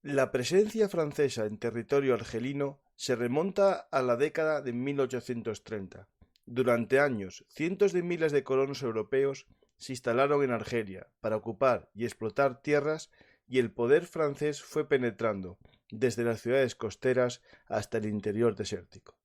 La presencia francesa en territorio argelino se remonta a la década de 1830. Durante años, cientos de miles de colonos europeos se instalaron en Argelia para ocupar y explotar tierras, y el poder francés fue penetrando desde las ciudades costeras hasta el interior desértico.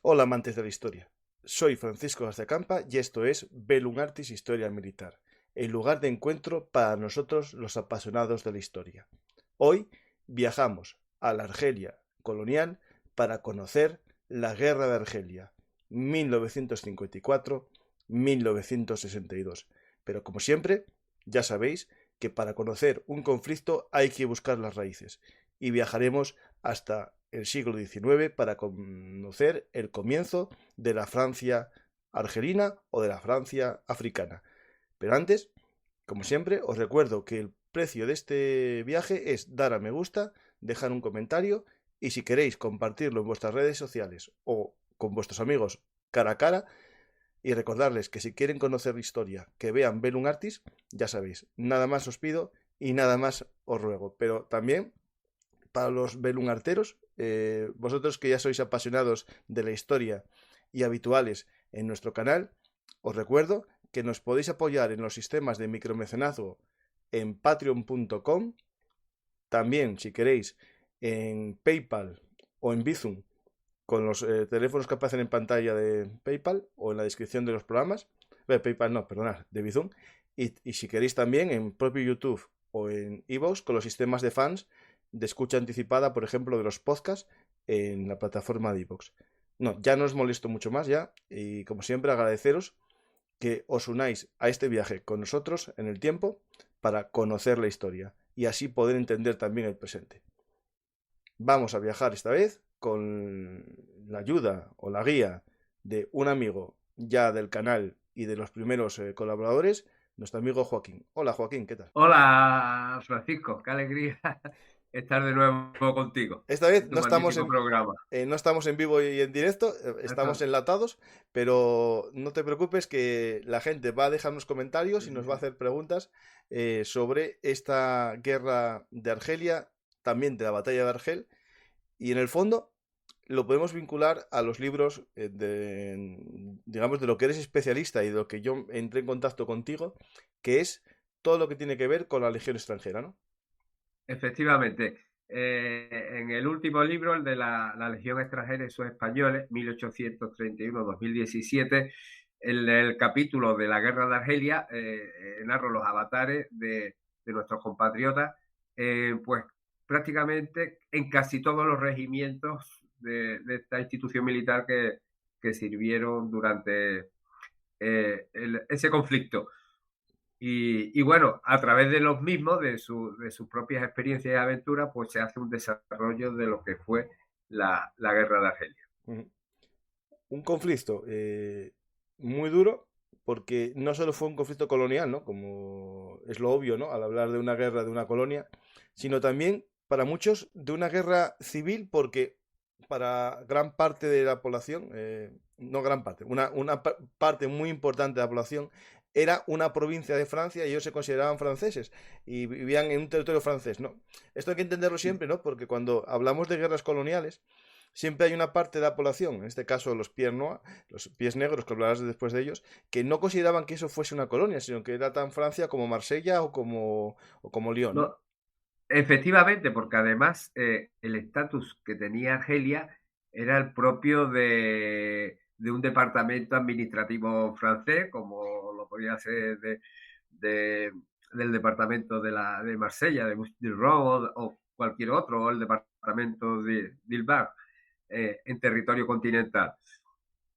Hola amantes de la historia, soy Francisco García Campa y esto es Velum Artis Historia Militar, el lugar de encuentro para nosotros los apasionados de la historia. Hoy viajamos a la Argelia colonial para conocer la Guerra de Argelia, 1954-1962. Pero como siempre, ya sabéis que para conocer un conflicto hay que buscar las raíces, y viajaremos hasta el siglo XIX para conocer el comienzo de la Francia argelina o de la Francia africana. Pero antes, como siempre, os recuerdo que el precio de este viaje es dar a me gusta, dejar un comentario y si queréis compartirlo en vuestras redes sociales o con vuestros amigos cara a cara, y recordarles que si quieren conocer la historia, que vean Velum Artis, ya sabéis, nada más os pido y nada más os ruego. Pero también para los Velunarteros, vosotros que ya sois apasionados de la historia y habituales en nuestro canal, os recuerdo que nos podéis apoyar en los sistemas de micromecenazgo en patreon.com, también si queréis en PayPal o en Bizum con los teléfonos que aparecen en pantalla de PayPal o en la descripción de los programas, PayPal no, perdonad, de Bizum, y si queréis también en propio YouTube o en iVoox con los sistemas de fans de escucha anticipada, por ejemplo, de los podcasts en la plataforma de iVoox. No, ya no os molesto mucho más ya, y como siempre agradeceros que os unáis a este viaje con nosotros en el tiempo para conocer la historia y así poder entender también el presente. Vamos a viajar esta vez con la ayuda o la guía de un amigo ya del canal y de los primeros colaboradores, nuestro amigo Joaquín. Hola Joaquín, ¿qué tal? Hola, Francisco, qué alegría estar de nuevo contigo Esta vez en tu magnífico programa. no estamos en vivo y en directo, estamos Esto- enlatados, pero no te preocupes que la gente va a dejarnos comentarios sí, y sí, nos va a sí. hacer preguntas sobre esta guerra de Argelia, también de la batalla de Argel, y en el fondo lo podemos vincular a los libros digamos, de lo que eres especialista y de lo que yo entré en contacto contigo, que es todo lo que tiene que ver con la Legión extranjera, ¿no? Efectivamente, en el último libro, el de la Legión extranjera y sus españoles, 1831-2017, el capítulo de la guerra de Argelia, narro los avatares de nuestros compatriotas, pues prácticamente en casi todos los regimientos de esta institución militar que sirvieron durante ese conflicto. Y bueno, a través de los mismos, de sus propias experiencias y aventuras, pues se hace un desarrollo de lo que fue la guerra de Argelia. Ujú. Un conflicto muy duro, porque no solo fue un conflicto colonial, ¿no? Como es lo obvio, ¿no? Al hablar de una guerra de una colonia, sino también para muchos de una guerra civil, porque para gran parte de la población, no gran parte, parte muy importante de la población era una provincia de Francia y ellos se consideraban franceses y vivían en un territorio francés, ¿no? Esto hay que entenderlo siempre, ¿no? Porque cuando hablamos de guerras coloniales, siempre hay una parte de la población, en este caso los pies, los pies negros, que hablarás después de ellos, que no consideraban que eso fuese una colonia, sino que era tan Francia como Marsella o como Lyon, ¿no? No, efectivamente, porque además el estatus que tenía Argelia era el propio de un departamento administrativo francés, como lo podía ser de- del departamento de Marsella, de Rouen o cualquier otro, o el departamento de Dilbar, en territorio continental.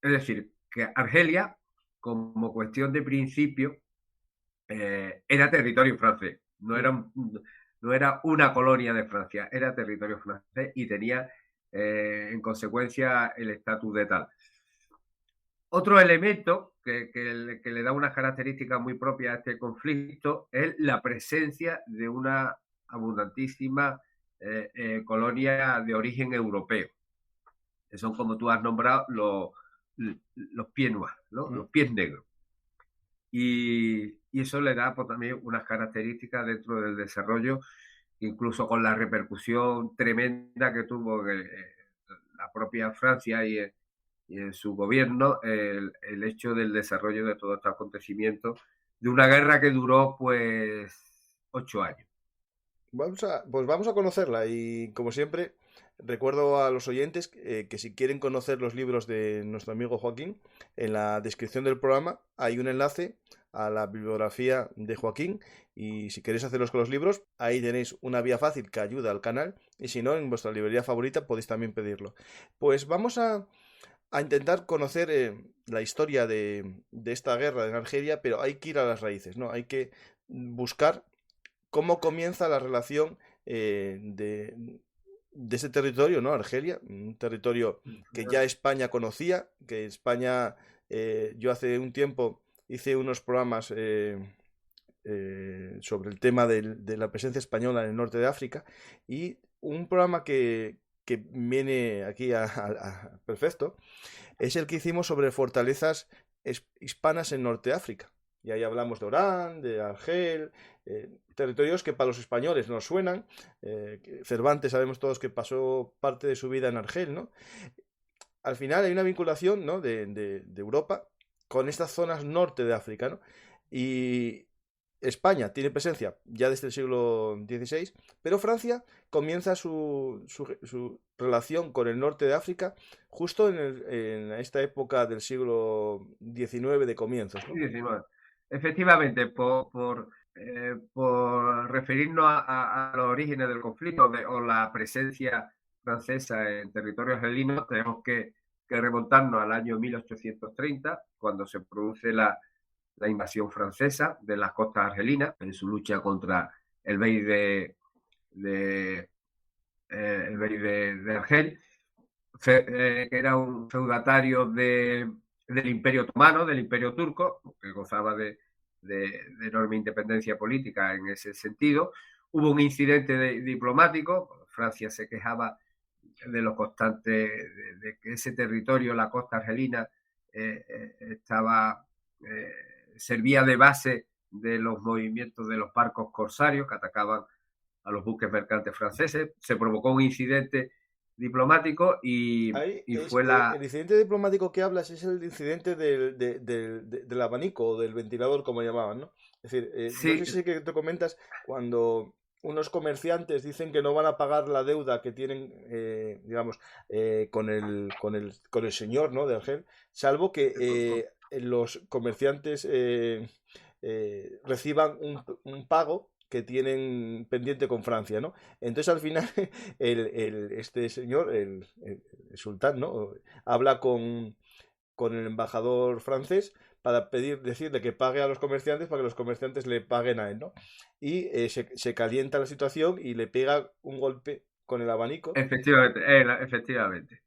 Es decir, que Argelia, como cuestión de principio, era territorio francés, no era una colonia de Francia, era territorio francés y tenía en consecuencia el estatus de tal. Otro elemento que le da unas características muy propias a este conflicto es la presencia de una abundantísima colonia de origen europeo. que son, como tú has nombrado, los pieds noirs, ¿no? Los pies negros. Y eso le da pues, también unas características dentro del desarrollo, incluso con la repercusión tremenda que tuvo la propia Francia y en su gobierno el hecho del desarrollo de todos estos acontecimientos de una guerra que duró pues 8 años. Pues vamos a conocerla y como siempre recuerdo a los oyentes que si quieren conocer los libros de nuestro amigo Joaquín, en la descripción del programa hay un enlace a la bibliografía de Joaquín y si queréis haceros con los libros, ahí tenéis una vía fácil que ayuda al canal y si no, en vuestra librería favorita podéis también pedirlo. Pues vamos a intentar conocer la historia de esta guerra en Argelia, pero hay que ir a las raíces, ¿no? Hay que buscar cómo comienza la relación de ese territorio, ¿no? Argelia, un territorio que ya España conocía, que España, yo hace un tiempo hice unos programas sobre el tema de la presencia española en el norte de África y un programa que viene aquí perfecto es el que hicimos sobre fortalezas hispanas en Norte de África. Y ahí hablamos de Orán, de Argel, territorios que para los españoles nos suenan. Cervantes sabemos todos que pasó parte de su vida en Argel, ¿no? Al final hay una vinculación, ¿no? de Europa con estas zonas norte de África, ¿no? Y España tiene presencia ya desde el siglo XVI, pero Francia comienza su relación con el norte de África justo en esta época del siglo XIX de comienzos, ¿no? 19. Efectivamente, por referirnos a los orígenes del conflicto o la presencia francesa en territorio argelino, tenemos que remontarnos al año 1830, cuando se produce la invasión francesa de las costas argelinas en su lucha contra el bey de Argel, que era un feudatario del Imperio Otomano, del Imperio Turco, que gozaba de enorme independencia política en ese sentido. Hubo un incidente diplomático, Francia se quejaba de lo constante, de que ese territorio, la costa argelina, servía de base de los movimientos de los barcos corsarios que atacaban a los buques mercantes franceses. Se provocó un incidente diplomático y fue el incidente diplomático que hablas es el incidente del abanico o del ventilador, como llamaban, ¿no? Es decir, sí, no sé si que te comentas cuando unos comerciantes dicen que no van a pagar la deuda que tienen, digamos, con el señor, ¿no? De Argel, salvo que los comerciantes reciban un pago que tienen pendiente con Francia, ¿no? Entonces al final este señor, el sultán, ¿no? Habla con el embajador francés para decirle que pague a los comerciantes para que los comerciantes le paguen a él, ¿no? Y se calienta la situación y le pega un golpe con el abanico. efectivamente.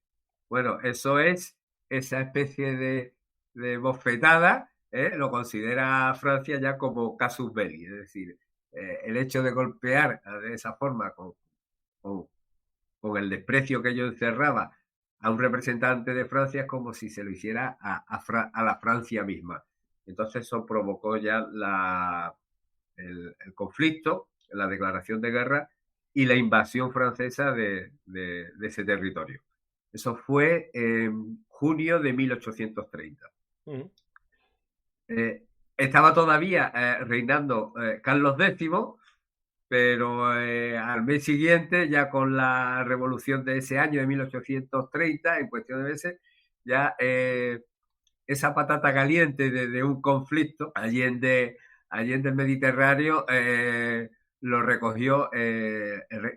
Bueno, eso es esa especie de bofetada, lo considera Francia ya como casus belli, es decir, el hecho de golpear de esa forma con el desprecio que yo encerraba a un representante de Francia es como si se lo hiciera a la Francia misma. Entonces eso provocó ya el conflicto, la declaración de guerra y la invasión francesa de ese territorio. Eso fue en junio de 1830. Uh-huh. Estaba todavía reinando Carlos X, pero al mes siguiente, ya con la revolución de ese año de 1830, en cuestión de meses, ya esa patata caliente de un conflicto allende el Mediterráneo lo recogió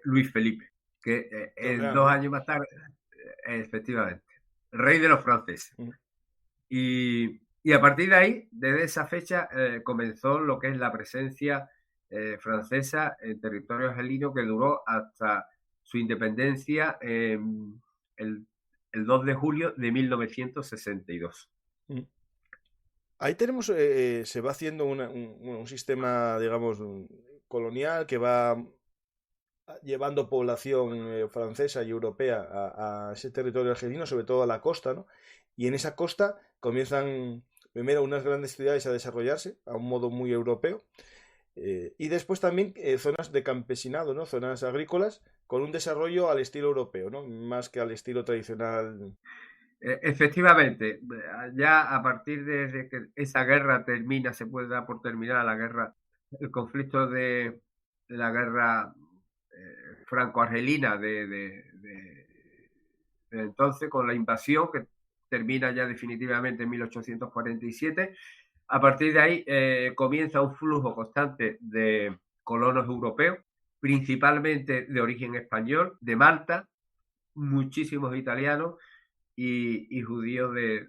Luis Felipe, que 2 años más tarde, efectivamente, rey de los franceses. Y a partir de ahí, desde esa fecha, comenzó lo que es la presencia francesa en territorio argelino, que duró hasta su independencia el 2 de julio de 1962. Ahí tenemos, se va haciendo un sistema, digamos, colonial que va llevando población francesa y europea a ese territorio argelino, sobre todo a la costa, ¿no? Y en esa costa comienzan primero unas grandes ciudades a desarrollarse a un modo muy europeo, y después también zonas de campesinado, ¿no? Zonas agrícolas con un desarrollo al estilo europeo, ¿no? Más que al estilo tradicional. Efectivamente, ya a partir de que esa guerra termina, se puede dar por terminada la guerra, el conflicto de la guerra franco-argelina de entonces, con la invasión que termina ya definitivamente en 1847. A partir de ahí comienza un flujo constante de colonos europeos, principalmente de origen español, de Malta, muchísimos italianos y judíos de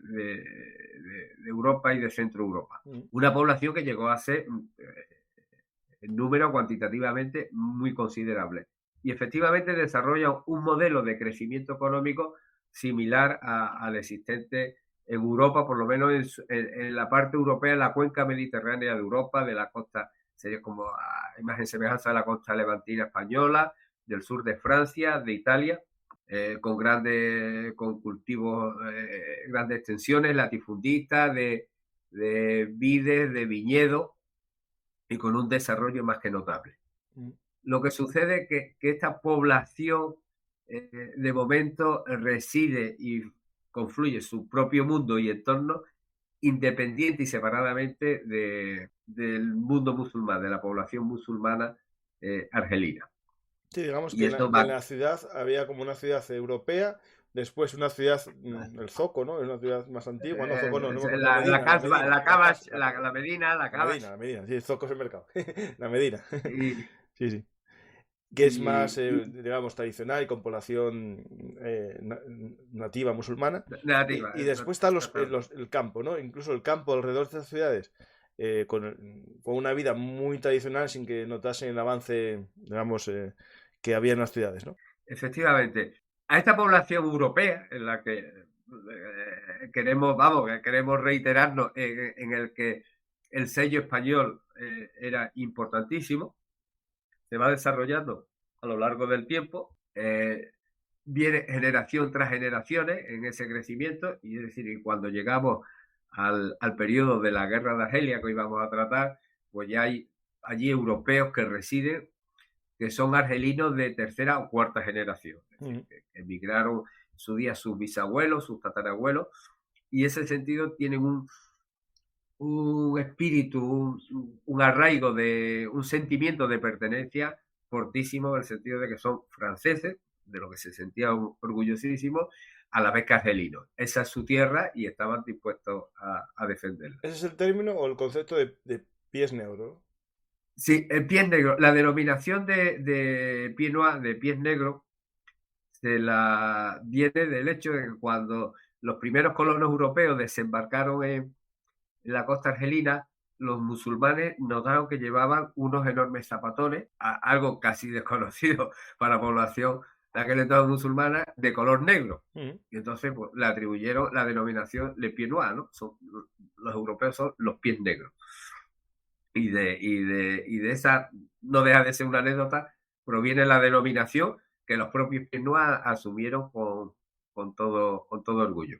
Europa y de Centro Europa. Una población que llegó a ser en número cuantitativamente muy considerable. Y efectivamente desarrolla un modelo de crecimiento económico similar al existente en Europa, por lo menos en la parte europea, en la cuenca mediterránea de Europa, de la costa, sería como a imagen semejanza de la costa levantina española, del sur de Francia, de Italia, con cultivos, grandes extensiones latifundistas, de vides, de viñedos, y con un desarrollo más que notable. Lo que sucede es que esta población de momento reside y confluye su propio mundo y entorno independiente y separadamente del mundo musulmán, de la población musulmana argelina. Sí, digamos que en la ciudad había como una ciudad europea, después una ciudad, el Zoco, ¿no? Es una ciudad más antigua, no, Zoco no me acuerdo, la Medina, la Medina, sí, el Zoco es el mercado, la Medina. Sí, sí. Que es más, digamos, tradicional y con población nativa musulmana. Nativa. Y después está el campo, ¿no? Incluso el campo alrededor de estas ciudades, con una vida muy tradicional sin que notasen el avance, digamos, que había en las ciudades, ¿no? Efectivamente. A esta población europea, en la que queremos reiterarnos en el que el sello español era importantísimo, se va desarrollando a lo largo del tiempo, viene generación tras generaciones en ese crecimiento, y es decir, cuando llegamos al periodo de la guerra de Argelia que hoy vamos a tratar, pues ya hay allí europeos que residen, que son argelinos de tercera o cuarta generación, es decir, que emigraron en su día sus bisabuelos, sus tatarabuelos, y en ese sentido tienen un espíritu, un arraigo, un sentimiento de pertenencia fortísimo, en el sentido de que son franceses, de lo que se sentían orgullosísimos, a la vez que argelinos. Esa es su tierra y estaban dispuestos a defenderla. ¿Ese es el término o el concepto de pies negros? Sí, el pies negro. La denominación de pied noir, de pies negros, viene del hecho de que cuando los primeros colonos europeos desembarcaron en la costa argelina, los musulmanes notaron que llevaban unos enormes zapatones, algo casi desconocido para la población de aquel entonces musulmana, de color negro. Y entonces pues, le atribuyeron la denominación le pied noir, ¿no? Los europeos son los pies negros. Y de esa, no deja de ser una anécdota, proviene la denominación que los propios pies noir asumieron con todo orgullo.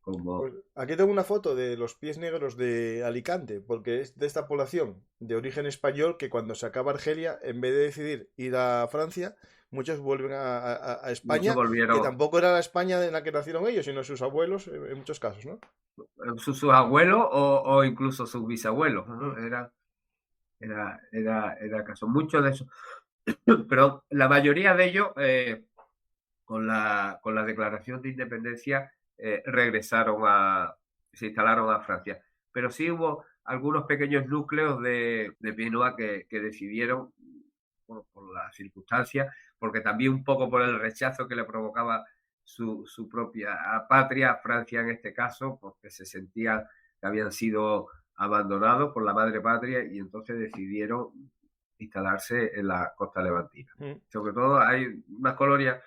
Pues aquí tengo una foto de los pies negros de Alicante, porque es de esta población de origen español que cuando se acaba Argelia, en vez de decidir ir a Francia, muchos vuelven a España, que tampoco era la España en la que nacieron ellos, sino sus abuelos en muchos casos, ¿no? Sus abuelos o incluso sus bisabuelos, ¿no? Era caso. Muchos de esos, pero la mayoría de ellos, con la declaración de independencia, se instalaron a Francia. Pero sí hubo algunos pequeños núcleos de pies noirs que decidieron, por las circunstancias, porque también un poco por el rechazo que le provocaba su propia patria, Francia en este caso, porque se sentían que habían sido abandonados por la madre patria, y entonces decidieron instalarse en la costa levantina. Sobre todo hay unas colonias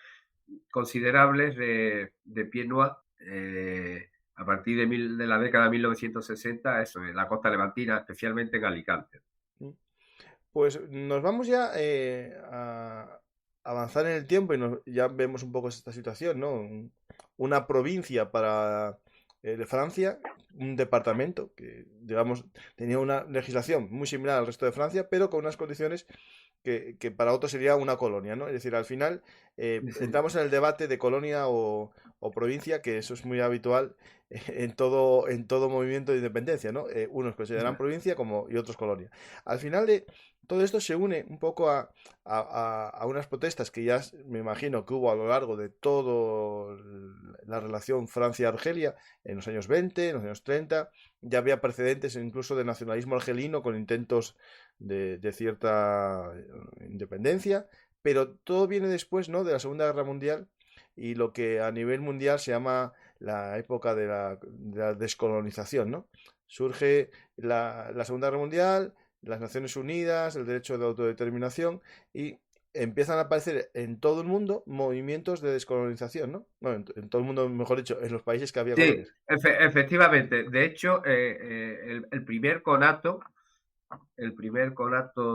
considerables de pied noir a partir de la década de 1960, eso, en la costa levantina, especialmente en Alicante. Pues nos vamos ya a avanzar en el tiempo y ya vemos un poco esta situación, ¿no? Una provincia para Francia, un departamento que, digamos, tenía una legislación muy similar al resto de Francia, pero con unas condiciones que para otros sería una colonia, ¿no? Es decir, al final entramos en el debate de colonia o provincia, que eso es muy habitual en todo movimiento de independencia, ¿no? Unos consideran provincia y otros colonia. Al final de todo esto se une un poco a unas protestas que ya me imagino que hubo a lo largo de toda la relación Francia-Argelia en los años 20, en los años 30. Ya había precedentes incluso de nacionalismo argelino con intentos de cierta independencia, pero todo viene después, ¿no?, de la Segunda Guerra Mundial y lo que a nivel mundial se llama la época de la descolonización, ¿no? Surge la Segunda Guerra Mundial, las Naciones Unidas, el derecho de autodeterminación y empiezan a aparecer en todo el mundo movimientos de descolonización, ¿no? Bueno, en todo el mundo, mejor dicho, en los países que había Sí, colonias. efectivamente. De hecho, el primer conato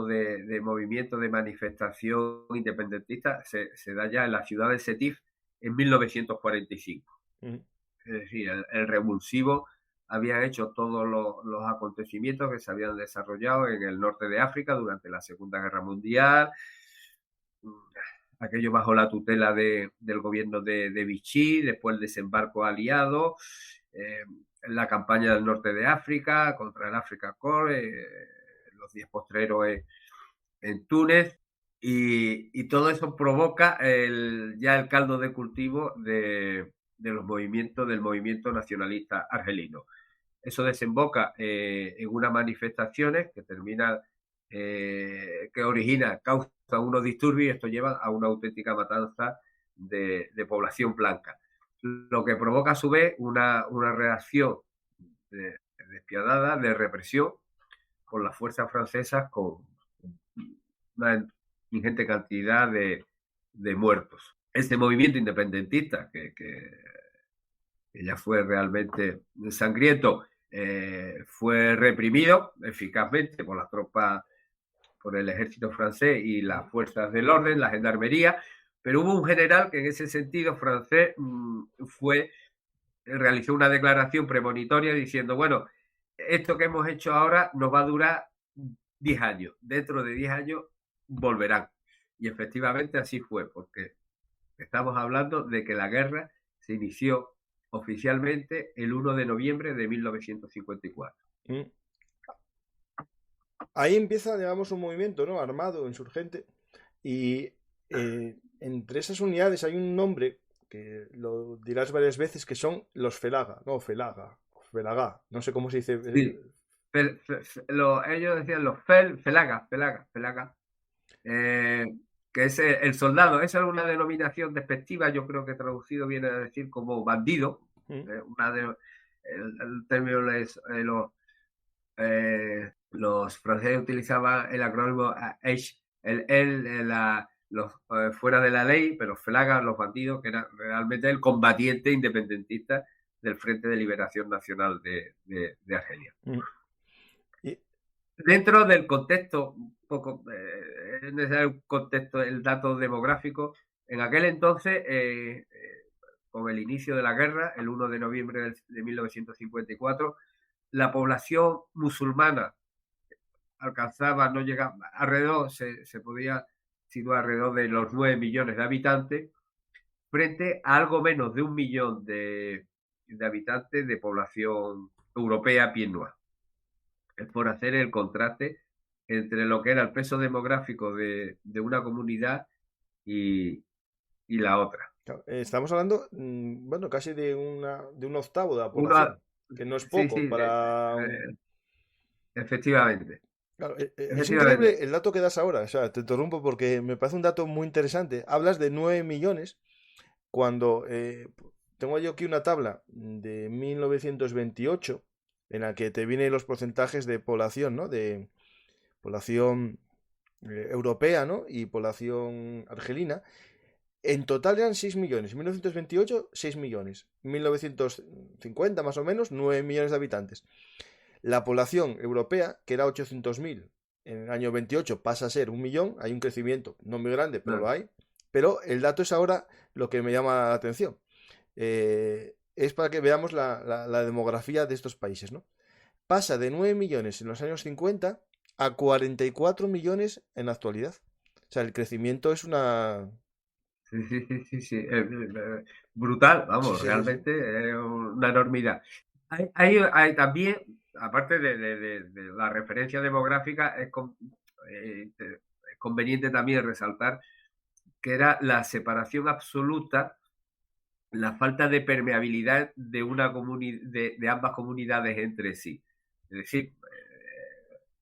de movimiento de manifestación independentista se da ya en la ciudad de Sétif en 1945. Es decir, el revulsivo había hecho todos los acontecimientos que se habían desarrollado en el norte de África durante la Segunda Guerra Mundial, aquello bajo la tutela del gobierno de Vichy, después el desembarco aliado, la campaña del norte de África contra el Africa Corps, los 10 postreros en Túnez, y todo eso provoca ya el caldo de cultivo del movimiento nacionalista argelino. Eso desemboca en unas manifestaciones que terminan, causa unos disturbios y esto lleva a una auténtica matanza de población blanca. Lo que provoca a su vez una reacción despiadada de represión con las fuerzas francesas, con una ingente cantidad de muertos. Este movimiento independentista, que ya fue realmente sangriento, fue reprimido eficazmente por las tropas, por el ejército francés y las fuerzas del orden, la gendarmería, pero hubo un general que en ese sentido francés realizó una declaración premonitoria diciendo, bueno, esto que hemos hecho ahora nos va a durar 10 años, dentro de 10 años volverán. Y efectivamente así fue, porque estamos hablando de que la guerra se inició oficialmente el 1 de noviembre de 1954. Ahí empieza, digamos, un movimiento, ¿no?, armado, insurgente, y entre esas unidades hay un nombre que lo dirás varias veces, que son los Felaga, no, Felagá, no sé cómo se dice. Sí. Ellos decían los Felaga, que es el soldado. Esa es una denominación despectiva, yo creo que traducido viene a decir como bandido. El término es los franceses utilizaban el acrónimo H, los fuera de la ley, pero Felaga, los bandidos, que era realmente el combatiente independentista del Frente de Liberación Nacional de Argelia. Dentro del contexto, es necesario un contexto, el dato demográfico. En aquel entonces, con el inicio de la guerra, el 1 de noviembre de 1954, la población musulmana alcanzaba, no llegaba, alrededor, se podía situar alrededor de los 9 millones de habitantes, frente a algo menos de 1 millón de habitantes de población europea pied noir. Es por hacer el contraste entre lo que era el peso demográfico de una comunidad y la otra. Estamos hablando, bueno, casi de un octavo de la población, que no es poco para... Efectivamente. Claro, es increíble el dato que das ahora. O sea, te interrumpo porque me parece un dato muy interesante. Hablas de 9 millones cuando tengo yo aquí una tabla de 1928 en la que te vienen los porcentajes de población, ¿no? De población europea, ¿no?, y población argelina. En total eran 6 millones. En 1928, 6 millones. En 1950, más o menos, 9 millones de habitantes. La población europea, que era 800.000 en el año 28 pasa a ser 1 millón, hay un crecimiento no muy grande, pero lo Claro. hay. Pero el dato es ahora lo que me llama la atención. Es para que veamos la demografía de estos países, ¿no? Pasa de 9 millones en los años 50 a 44 millones en la actualidad. O sea, el crecimiento es una... Sí, sí, sí, sí, sí. Brutal, Sí, vamos, sí, sí, sí. realmente es una enormidad. Hay también, aparte de la referencia demográfica, es conveniente también resaltar que era la separación absoluta, la falta de permeabilidad de de ambas comunidades entre sí. Es decir,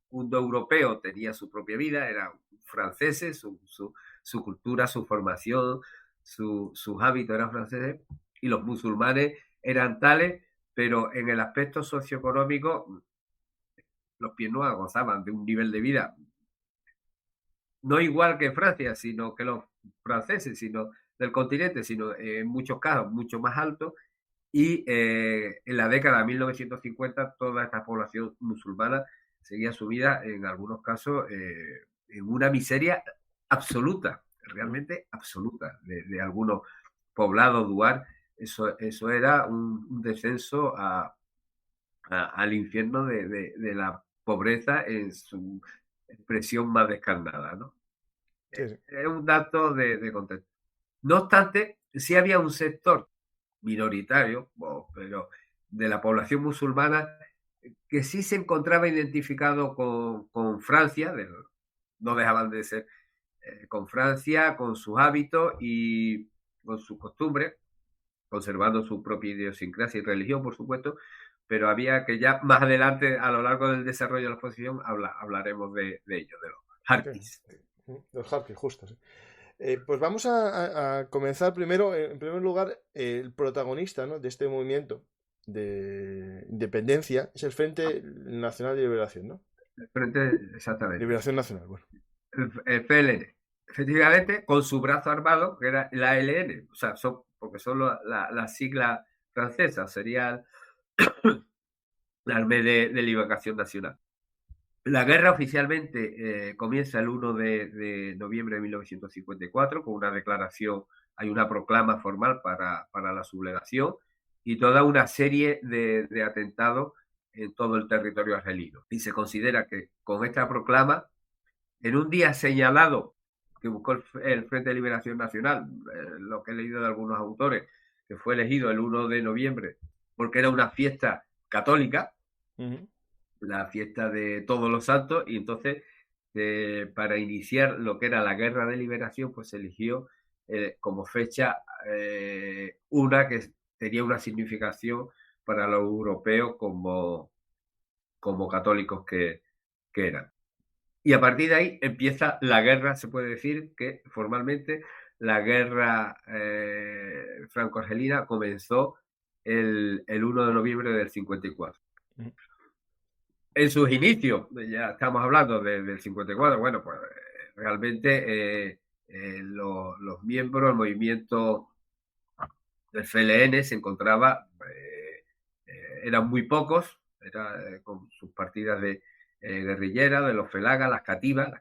un europeo tenía su propia vida, eran franceses, su cultura, su formación, sus hábitos eran franceses, y los musulmanes eran tales, pero en el aspecto socioeconómico, los pienuas gozaban de un nivel de vida no igual que Francia, sino que los franceses, sino del continente, sino en muchos casos mucho más alto. Y en la década de 1950 toda esta población musulmana seguía sumida en algunos casos en una miseria absoluta, Mm. realmente absoluta, de algunos poblados, Duar, eso era un descenso al infierno de la pobreza en su expresión más descarnada, ¿no? Sí, sí. Es un dato de contexto. No obstante, sí había un sector minoritario, pero de la población musulmana, que sí se encontraba identificado con Francia, no dejaban de ser con Francia, con sus hábitos y con sus costumbres, conservando su propia idiosincrasia y religión, por supuesto, pero había que ya más adelante, a lo largo del desarrollo de la exposición, hablaremos de ello, de los Sí. Harkis. Los Harkis, justo, sí. Pues vamos a comenzar primero, en primer lugar, el protagonista, ¿no?, de este movimiento de independencia es el Frente Nacional de Liberación, ¿no? Frente, exactamente. Liberación Nacional, bueno. El PLN. Efectivamente, con su brazo armado, que era la ALN, o sea, porque son la sigla francesa, sería la Armée de Liberación Nacional. La guerra oficialmente comienza el 1 de noviembre de 1954 con una declaración, hay una proclama formal para la sublevación y toda una serie de atentados en todo el territorio argelino. Y se considera que con esta proclama, en un día señalado que buscó el Frente de Liberación Nacional, lo que he leído de algunos autores, que fue elegido el 1 de noviembre porque era una fiesta católica, Ujú. la fiesta de Todos los Santos, y entonces para iniciar lo que era la Guerra de Liberación, pues se eligió como fecha una que tenía una significación para los europeos como católicos que eran. Y a partir de ahí empieza la guerra, se puede decir que formalmente la guerra franco-argelina comenzó el 1 de noviembre del 54. Ujú. En sus inicios, ya estamos hablando del 54, bueno, pues realmente los miembros del movimiento del FLN se encontraba, eran muy pocos, con sus partidas de guerrilleras, de los felagas, los cativas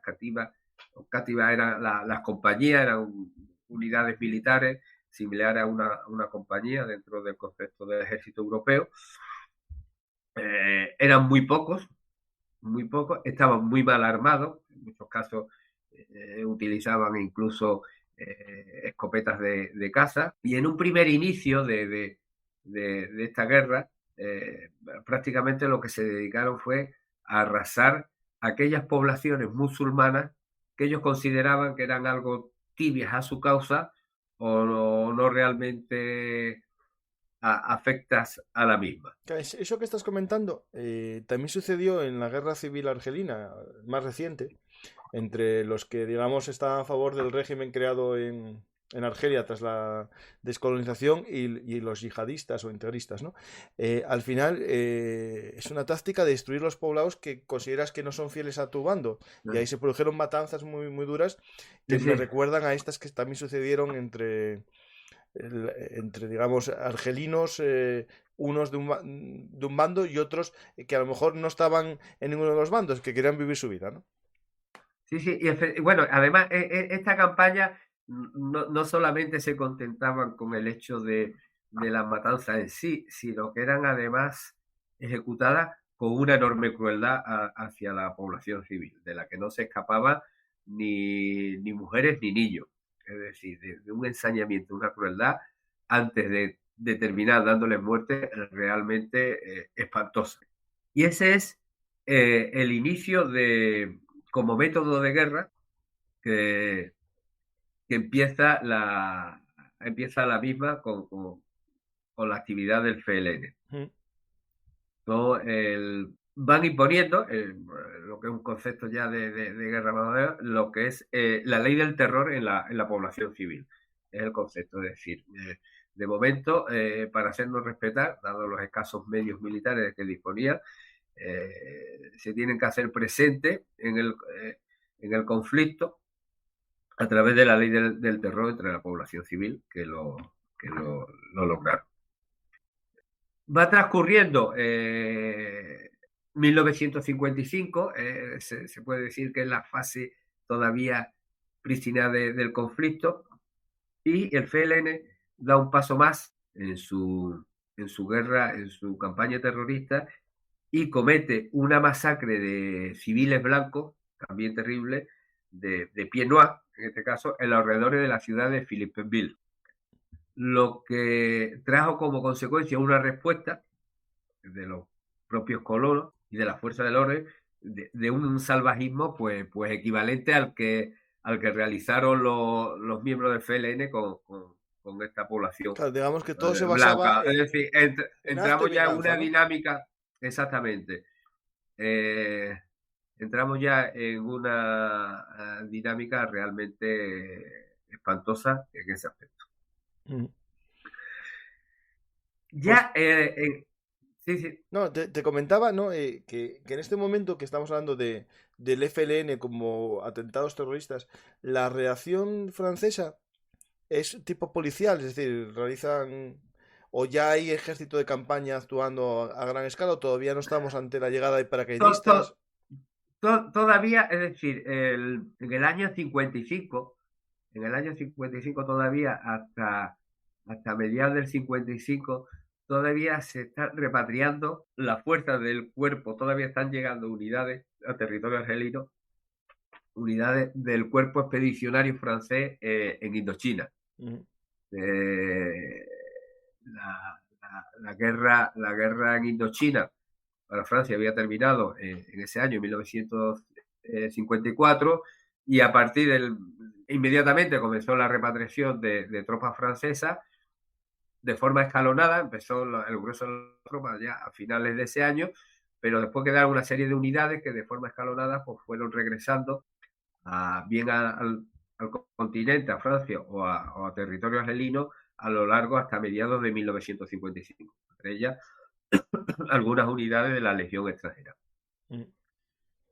eran las compañías, eran unidades militares similares a una compañía dentro del concepto del ejército europeo. Eran muy pocos, estaban muy mal armados, en muchos casos utilizaban incluso escopetas de caza, y en un primer inicio de esta guerra, prácticamente lo que se dedicaron fue a arrasar aquellas poblaciones musulmanas que ellos consideraban que eran algo tibias a su causa o no realmente afectas a la misma. Eso que estás comentando también sucedió en la Guerra Civil Argelina, más reciente, entre los que, digamos, estaban a favor del régimen creado en Argelia tras la descolonización y los yihadistas o integristas, ¿no? Al final es una táctica de destruir los poblados que consideras que no son fieles a tu bando. Y ahí se produjeron matanzas muy, muy duras que Sí, me sí. recuerdan a estas que también sucedieron entre digamos, argelinos, unos de un bando y otros que a lo mejor no estaban en ninguno de los bandos, que querían vivir su vida, ¿no? Sí, sí, y bueno, además esta campaña no solamente se contentaban con el hecho de las matanzas en sí, sino que eran además ejecutadas con una enorme crueldad hacia la población civil, de la que no se escapaban ni mujeres ni niños. Es decir, de un ensañamiento, una crueldad, antes de terminar dándoles muerte, realmente espantosa. Y ese es el inicio como método de guerra que, que empieza la misma con la actividad del FLN. Mm. ¿No? Van imponiendo lo que es un concepto ya de guerra moderna, lo que es la ley del terror en la población civil. Es el concepto, es decir, de momento, para hacernos respetar, dados los escasos medios militares que disponía, se tienen que hacer presentes en el conflicto a través de la ley del terror entre la población civil que lo lograron. Va transcurriendo 1955, se puede decir que es la fase todavía prístina del conflicto, y el FLN da un paso más en su guerra, en su campaña terrorista, y comete una masacre de civiles blancos, también terrible, de pied noir, en este caso, en los alrededores de la ciudad de Philippeville. Lo que trajo como consecuencia una respuesta de los propios colonos y de la fuerza del orden de un salvajismo pues equivalente al que realizaron los miembros del FLN con esta población Claro, digamos que todo se basaba blanca. Es decir, en acto y entramos ya en venganza, una ¿no? dinámica, exactamente. Eh, entramos ya en una dinámica realmente espantosa en ese aspecto. Mm. Pues Ya, sí, sí. no, te comentaba, ¿no? Que en este momento que estamos hablando del FLN como atentados terroristas, la reacción francesa es tipo policial, es decir, realizan o ya hay ejército de campaña actuando a gran escala o todavía no estamos ante la llegada de To- to- paracaidistas. Todavía, es decir, en el año 55, en el año 55 todavía, hasta mediados del 55, todavía se están repatriando las fuerzas del cuerpo, todavía están llegando unidades a territorio argelino, unidades del cuerpo expedicionario francés en Indochina. Ujú. Eh, la guerra en Indochina para Francia había terminado en ese año, 1954, y a partir inmediatamente comenzó la repatriación de tropas francesas de forma escalonada. Empezó el grueso de las tropas ya a finales de ese año, pero después quedaron una serie de unidades que de forma escalonada pues fueron regresando bien al continente, a Francia o a territorio argelino a lo largo hasta mediados de 1955. Entre ellas, algunas unidades de la Legión extranjera. Ujú.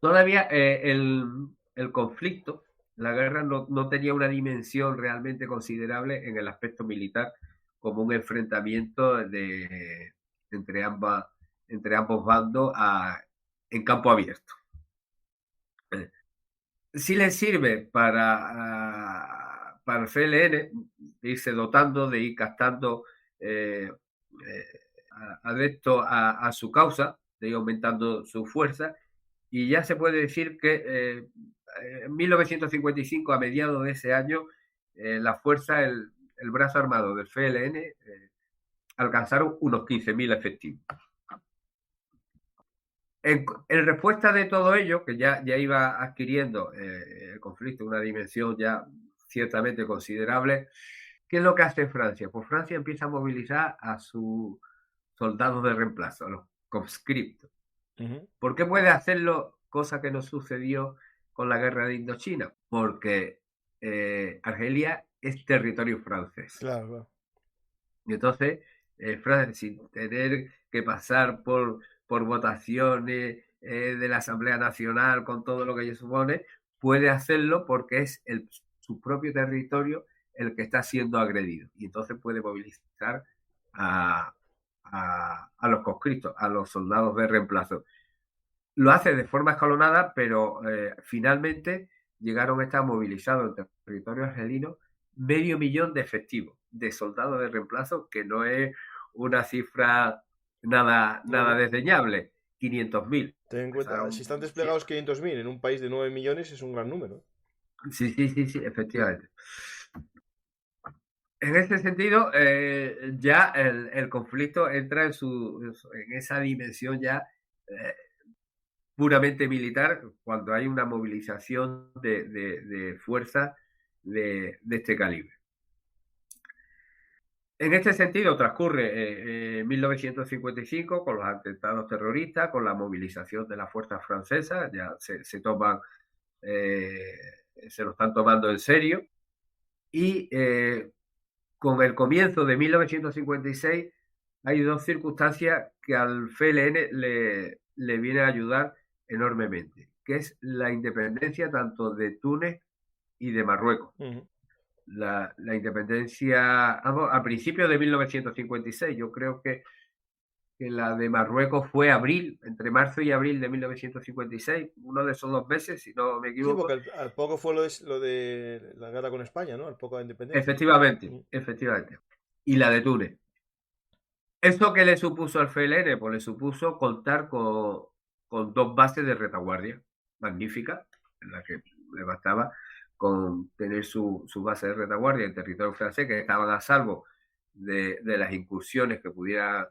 Todavía el conflicto, la guerra no tenía una dimensión realmente considerable en el aspecto militar, como un enfrentamiento entre, entre ambos bandos en campo abierto. Sí les sirve para el FLN irse dotando, de ir captando adeptos a su causa, de ir aumentando su fuerza, y ya se puede decir que en 1955, a mediados de ese año, la fuerza, el brazo armado del FLN alcanzaron unos 15.000 efectivos. En respuesta de todo ello, que ya iba adquiriendo el conflicto una dimensión ya ciertamente considerable, ¿qué es lo que hace Francia? Pues Francia empieza a movilizar a sus soldados de reemplazo, a los conscriptos. Ujú. ¿Por qué puede hacerlo, cosa que no sucedió con la guerra de Indochina? Porque Argelia es territorio francés. Claro, claro. Y entonces, Francia, sin tener que pasar por votaciones de la Asamblea Nacional con todo lo que ello supone, puede hacerlo porque es su propio territorio el que está siendo agredido. Y entonces puede movilizar a, a los conscriptos, a los soldados de reemplazo. Lo hace de forma escalonada, pero finalmente llegaron a estar movilizados en territorio argelino 500.000 de efectivos, de soldados de reemplazo, que no es una cifra nada desdeñable. 500.000. Ten en cuenta, si están desplegados 500.000 en un país de 9 millones, es un gran número. Sí, efectivamente. En este sentido, ya el conflicto entra en esa dimensión ya puramente militar, cuando hay una movilización de fuerza de este calibre. En este sentido transcurre 1955 con los atentados terroristas, con la movilización de las fuerzas francesas, ya se lo están tomando en serio, y con el comienzo de 1956 hay dos circunstancias que al FLN le vienen a ayudar enormemente, que es la independencia tanto de Túnez y de Marruecos. La independencia a principios de 1956. Yo creo que la de Marruecos fue entre marzo y abril de 1956, uno de esos 2 meses, si no me equivoco. Sí, porque al poco fue lo de la guerra con España, ¿no? Al poco de independencia. Efectivamente. Y la de Túnez. ¿Esto qué le supuso al FLN? Pues le supuso contar con 2 bases de retaguardia magníficas, en las que le bastaba con tener su base de retaguardia en territorio francés, que estaban a salvo de las incursiones que pudieran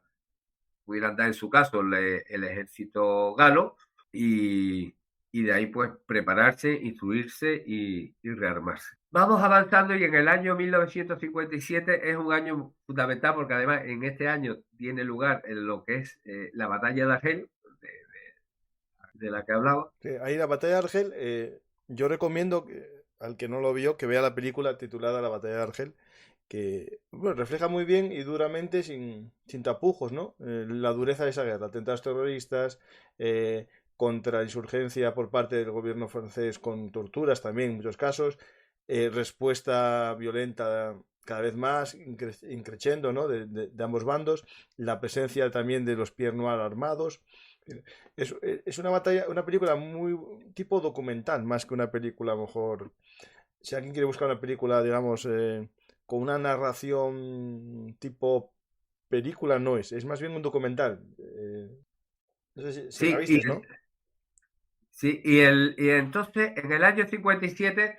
dar en su caso el ejército galo, y de ahí pues prepararse, instruirse y rearmarse. Vamos avanzando, y en el año 1957 es un año fundamental, porque además en este año tiene lugar en lo que es la batalla de Argel, de la que hablaba. Sí, ahí la batalla de Argel, yo recomiendo al que no lo vio que vea la película titulada La batalla de Argel, que bueno, refleja muy bien y duramente, sin tapujos, ¿no? La dureza de esa guerra, atentados terroristas, contrainsurgencia por parte del gobierno francés con torturas también en muchos casos, respuesta violenta cada vez más, increciendo, ¿no? de ambos bandos, la presencia también de los Pierre Noir armados. Es una película muy tipo documental, más que una película, a lo mejor. Si alguien quiere buscar una película, digamos, con una narración tipo película, no es más bien un documental. No sé si la viste, ¿no? Sí, y entonces en el año 57,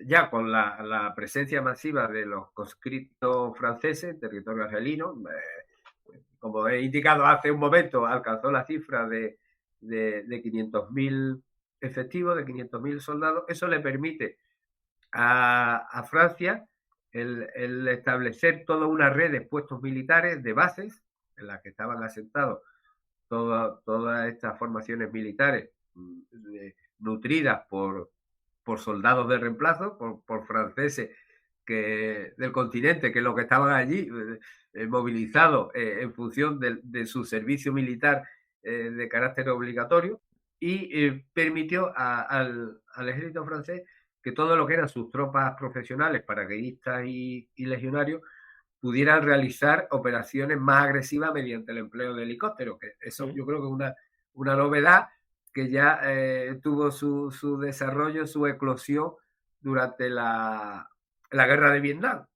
ya con la presencia masiva de los conscriptos franceses en territorio argelino, como he indicado hace un momento, alcanzó la cifra de 500.000 efectivos, de 500.000 soldados. Eso le permite a Francia el establecer toda una red de puestos militares, de bases, en las que estaban asentados todas estas formaciones militares nutridas por soldados de reemplazo, por franceses del continente, que los que estaban allí movilizados en función de su servicio militar de carácter obligatorio, y permitió al ejército francés que todo lo que eran sus tropas profesionales, paracaidistas y legionarios, pudieran realizar operaciones más agresivas mediante el empleo de helicópteros, que eso yo creo que es una novedad que ya tuvo su desarrollo, su eclosión durante la guerra de Vietnam,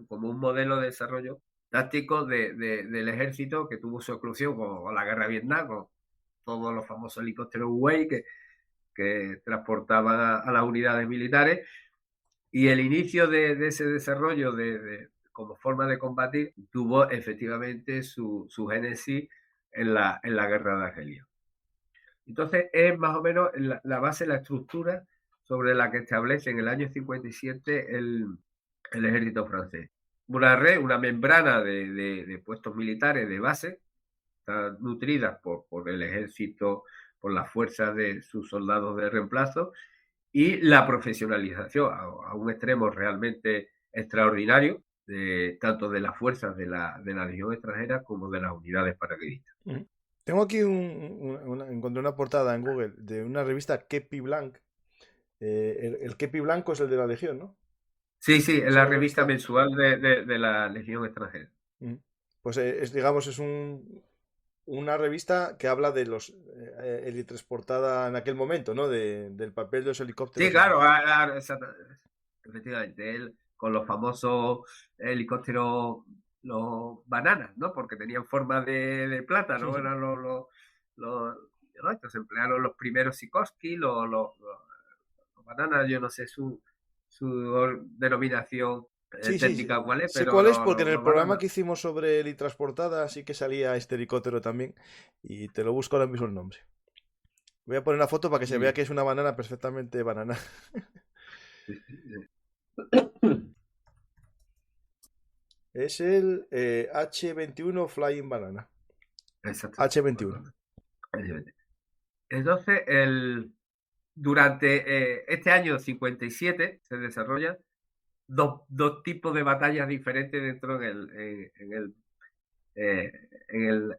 como un modelo de desarrollo táctico del ejército que tuvo su eclosión con la guerra de Vietnam, con todos los famosos helicópteros Huey que transportaban a las unidades militares, y el inicio de ese desarrollo como forma de combatir tuvo efectivamente su génesis en la guerra de Argelia. Entonces es más o menos la base, la estructura sobre la que establece en el año 57 el ejército francés. Una red, una membrana de puestos militares de base, nutridas por el ejército, por las fuerzas de sus soldados de reemplazo, y la profesionalización a un extremo realmente extraordinario, tanto de las fuerzas de la Legión extranjera como de las unidades paracaidistas. Tengo aquí encontré una portada en Google de una revista Kepi Blanc. El Kepi Blanco es el de la Legión, ¿no? Sí, es la revista mensual de la Legión extranjera. Pues digamos, es un una revista que habla de los teletransportada en aquel momento, ¿no? Del papel de los Sí, helicópteros. claro, efectivamente, él con los famosos helicópteros, los bananas, ¿no? Porque tenían forma de plátano, eran los, ¿no? Entonces emplearon los primeros Sikorsky, los bananas, yo no sé su denominación Sí, sí, técnica cuál es, sé pero cuál es porque en el los programa bananas. que hicimos sobre teletransportada sí que salía este helicóptero también y te lo busco ahora mismo el nombre. Voy a poner una foto para que se vea Sí, que es una banana perfectamente banana. sí, sí, Es el H21 Flying Banana. exacto. H21. Entonces, durante este año 57 se desarrollan dos tipos de batallas diferentes dentro en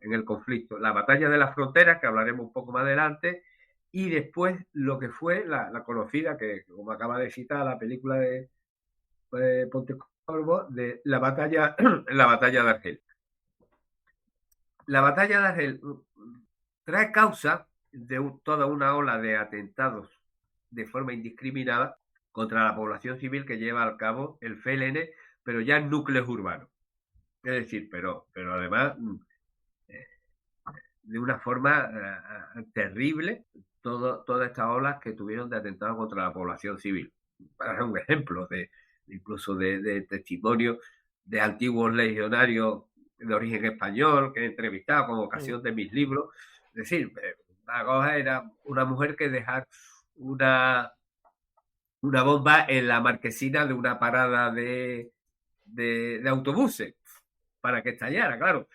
el conflicto. La batalla de las fronteras, que hablaremos un poco más adelante, y después lo que fue la conocida, que como acaba de citar la película de Pontecorvo, de la batalla de Argel. La batalla de Argel trae causa de toda una ola de atentados de forma indiscriminada contra la población civil que lleva a cabo el FLN, pero ya en núcleos urbanos. Es decir, pero además de una forma terrible todas estas olas que tuvieron de atentados contra la población civil. Para dar un ejemplo incluso de testimonio de antiguos legionarios de origen español que he entrevistado con ocasión de mis libros. Es decir, una cosa era una mujer que dejar una bomba en la marquesina de una parada de autobuses para que estallara, claro.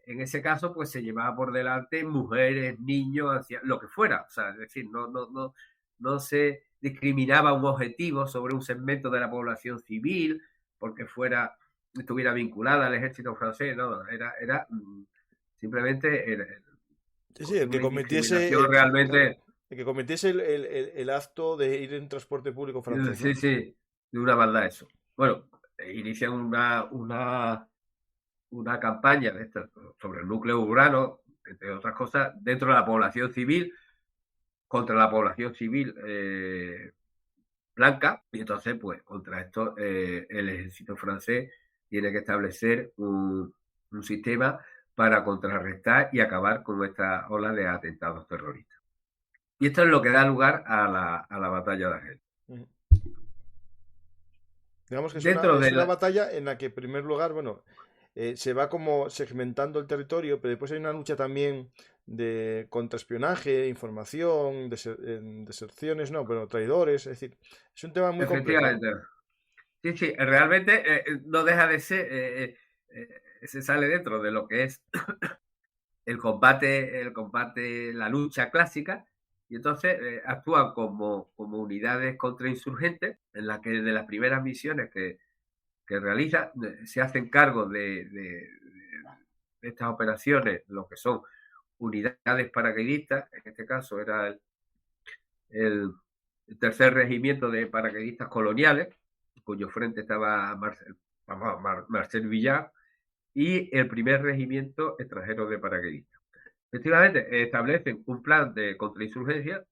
En ese caso, pues se llevaba por delante mujeres, niños, ancianos, lo que fuera. O sea, es decir, no se discriminaba un objetivo sobre un segmento de la población civil porque estuviera vinculada al ejército francés. No, era simplemente Sí, sí, el que una cometiese, indiscriminación claro, realmente. el que cometiese el acto de ir en transporte público francés, Sí, ¿no? sí, de una maldad eso. Bueno, inician una campaña de sobre el núcleo urbano, entre otras cosas, dentro de la población civil, contra la población civil blanca, y entonces, pues, contra esto, el ejército francés tiene que establecer un sistema para contrarrestar y acabar con esta ola de atentados terroristas. Y esto es lo que da lugar a la batalla de Argel. Ujú. Digamos que Dentro es de una la, batalla en la que, en primer lugar, bueno, se va como segmentando el territorio, pero después hay una lucha también de contraespionaje, información, deserciones, no, pero traidores, es decir, es un tema muy complejo, ¿no? efectivamente, sí, sí, realmente no deja de ser, se sale dentro de lo que es la lucha clásica, y entonces actúan como unidades contrainsurgentes, en las que desde las primeras misiones que realizan se hacen cargo de estas operaciones, lo que son unidades paracaidistas, en este caso era el, el tercer regimiento de paracaidistas coloniales, cuyo frente estaba Marcel Villard, y el primer regimiento extranjero de paracaidistas. Efectivamente, establecen un plan de contrainsurgencia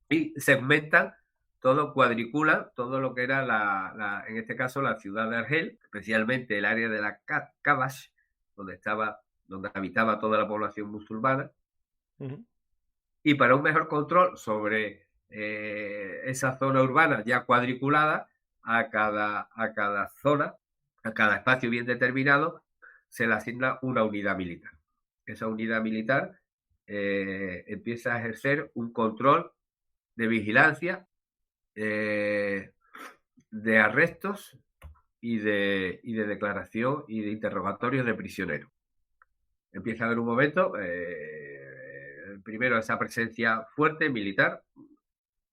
y segmentan todo, cuadriculan todo lo que era en este caso la ciudad de Argel, especialmente el área de la Kabash, donde habitaba toda la población musulmana, Ujú. y para un mejor control sobre esa zona urbana ya cuadriculada, a cada zona, a cada espacio bien determinado, se le asigna una unidad militar. Esa unidad militar empieza a ejercer un control de vigilancia, eh, de arrestos y de declaración y de interrogatorios de prisioneros. Empieza a haber un momento, primero esa presencia fuerte militar,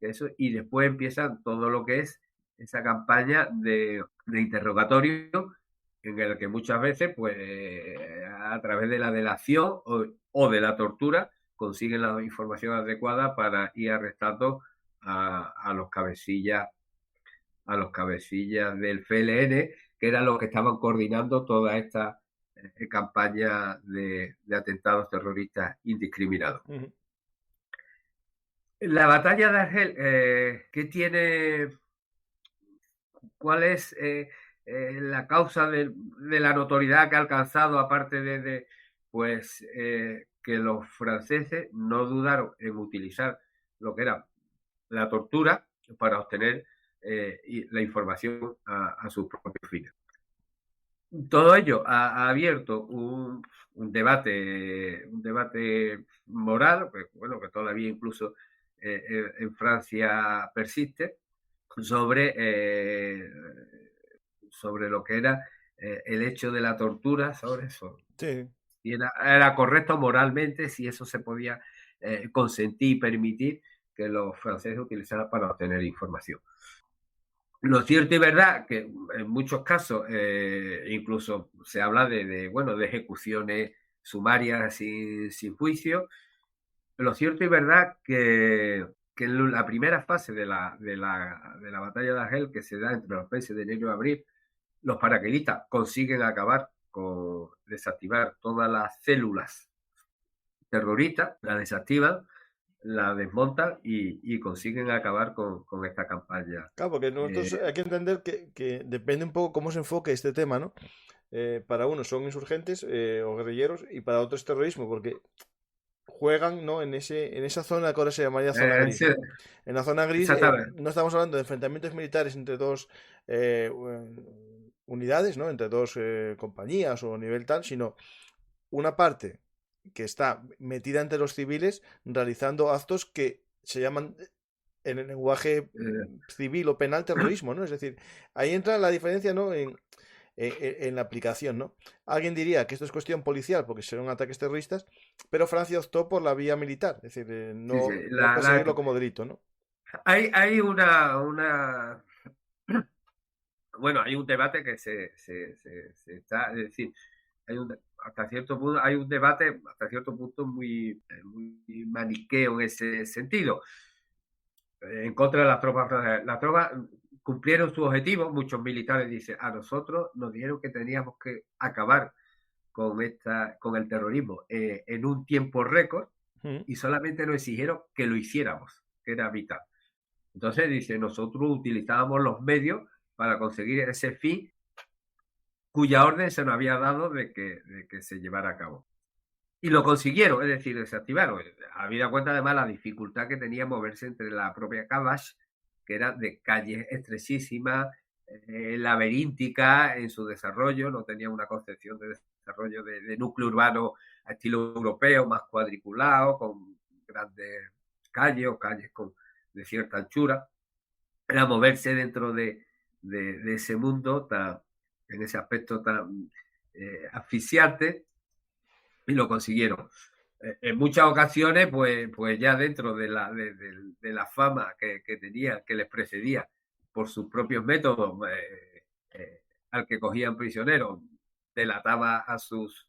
eso, y después empieza todo lo que es esa campaña de interrogatorio en el que muchas veces, pues, a través de la delación o de la tortura, consiguen la información adecuada para ir arrestando a los cabecillas del FLN, que eran los que estaban coordinando toda esta campaña de atentados terroristas indiscriminados. Ujú. La batalla de Argel, ¿qué tiene? ¿Cuál es la causa de la notoriedad que ha alcanzado, aparte pues que los franceses no dudaron en utilizar lo que era la tortura para obtener la información a sus propios fines? Todo ello ha abierto un debate moral, pues, bueno, que todavía incluso en Francia persiste, sobre, sobre lo que era el hecho de la tortura, sobre eso. Sí. Si era correcto moralmente, si eso se podía consentir y permitir que los franceses utilizaran para obtener información. Lo cierto y verdad que en muchos casos incluso se habla bueno, de ejecuciones sumarias sin juicio. Lo cierto y verdad que en la primera fase de la batalla de Argel, que se da entre los meses de enero y abril, los paracaidistas consiguen acabar con desactivar todas las células terroristas, las desactivan, la desmontan y consiguen acabar con esta campaña. Claro, porque nosotros hay que entender que depende un poco cómo se enfoque este tema, ¿no? Para unos son insurgentes o guerrilleros y para otros terrorismo, porque juegan, ¿no? En esa zona que ahora se llamaría zona gris, Sí, ¿no? En la zona gris exactamente. no estamos hablando de enfrentamientos militares entre dos unidades, ¿no? Entre dos compañías o nivel tal, sino una parte que está metida entre los civiles realizando actos que se llaman en el lenguaje civil o penal terrorismo, ¿no? Es decir, ahí entra la diferencia, ¿no? En la aplicación, ¿no? Alguien diría que esto es cuestión policial porque son ataques terroristas, pero Francia optó por la vía militar, es decir, Sí, sí. no perseguirlo como delito, ¿no? Hay bueno, hay un debate que se está, es decir, hasta cierto punto, hay un debate hasta cierto punto muy maniqueo en ese sentido, en contra de las tropas francesas. Las tropas cumplieron su objetivo, muchos militares dicen, a nosotros nos dijeron que teníamos que acabar con el terrorismo en un tiempo récord y solamente nos exigieron que lo hiciéramos, que era vital. Entonces dice, nosotros utilizábamos los medios para conseguir ese fin cuya orden se nos había dado de que se llevara a cabo. Y lo consiguieron, es decir, desactivaron. Habida cuenta además la dificultad que tenía moverse entre la propia Cavache, que era de calles estrechísimas, laberíntica en su desarrollo, no tenía una concepción de desarrollo de núcleo urbano a estilo europeo, más cuadriculado, con grandes calles o calles de cierta anchura. Era moverse dentro de ese mundo en ese aspecto tan asfixiante, y lo consiguieron. En muchas ocasiones, pues ya dentro de la fama que tenía, que les precedía por sus propios métodos, al que cogían prisioneros, delataba a sus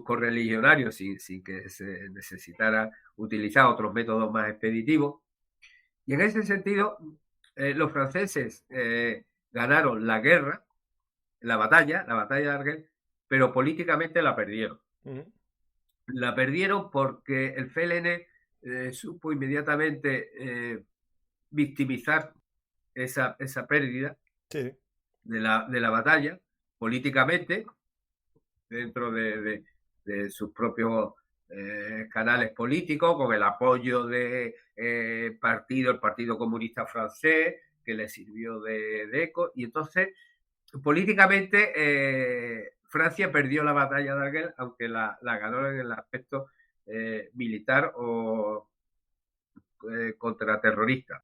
correligionarios sin que se necesitara utilizar otros métodos más expeditivos. Y en ese sentido, los franceses ganaron la guerra, la batalla de Argel, pero políticamente la perdieron. La perdieron porque el FLN supo inmediatamente victimizar esa pérdida Sí. de la batalla políticamente dentro de sus propios canales políticos, con el apoyo de el Partido Comunista Francés, que le sirvió de eco, y entonces políticamente Francia perdió la batalla de Argel, aunque la ganó en el aspecto militar o contraterrorista.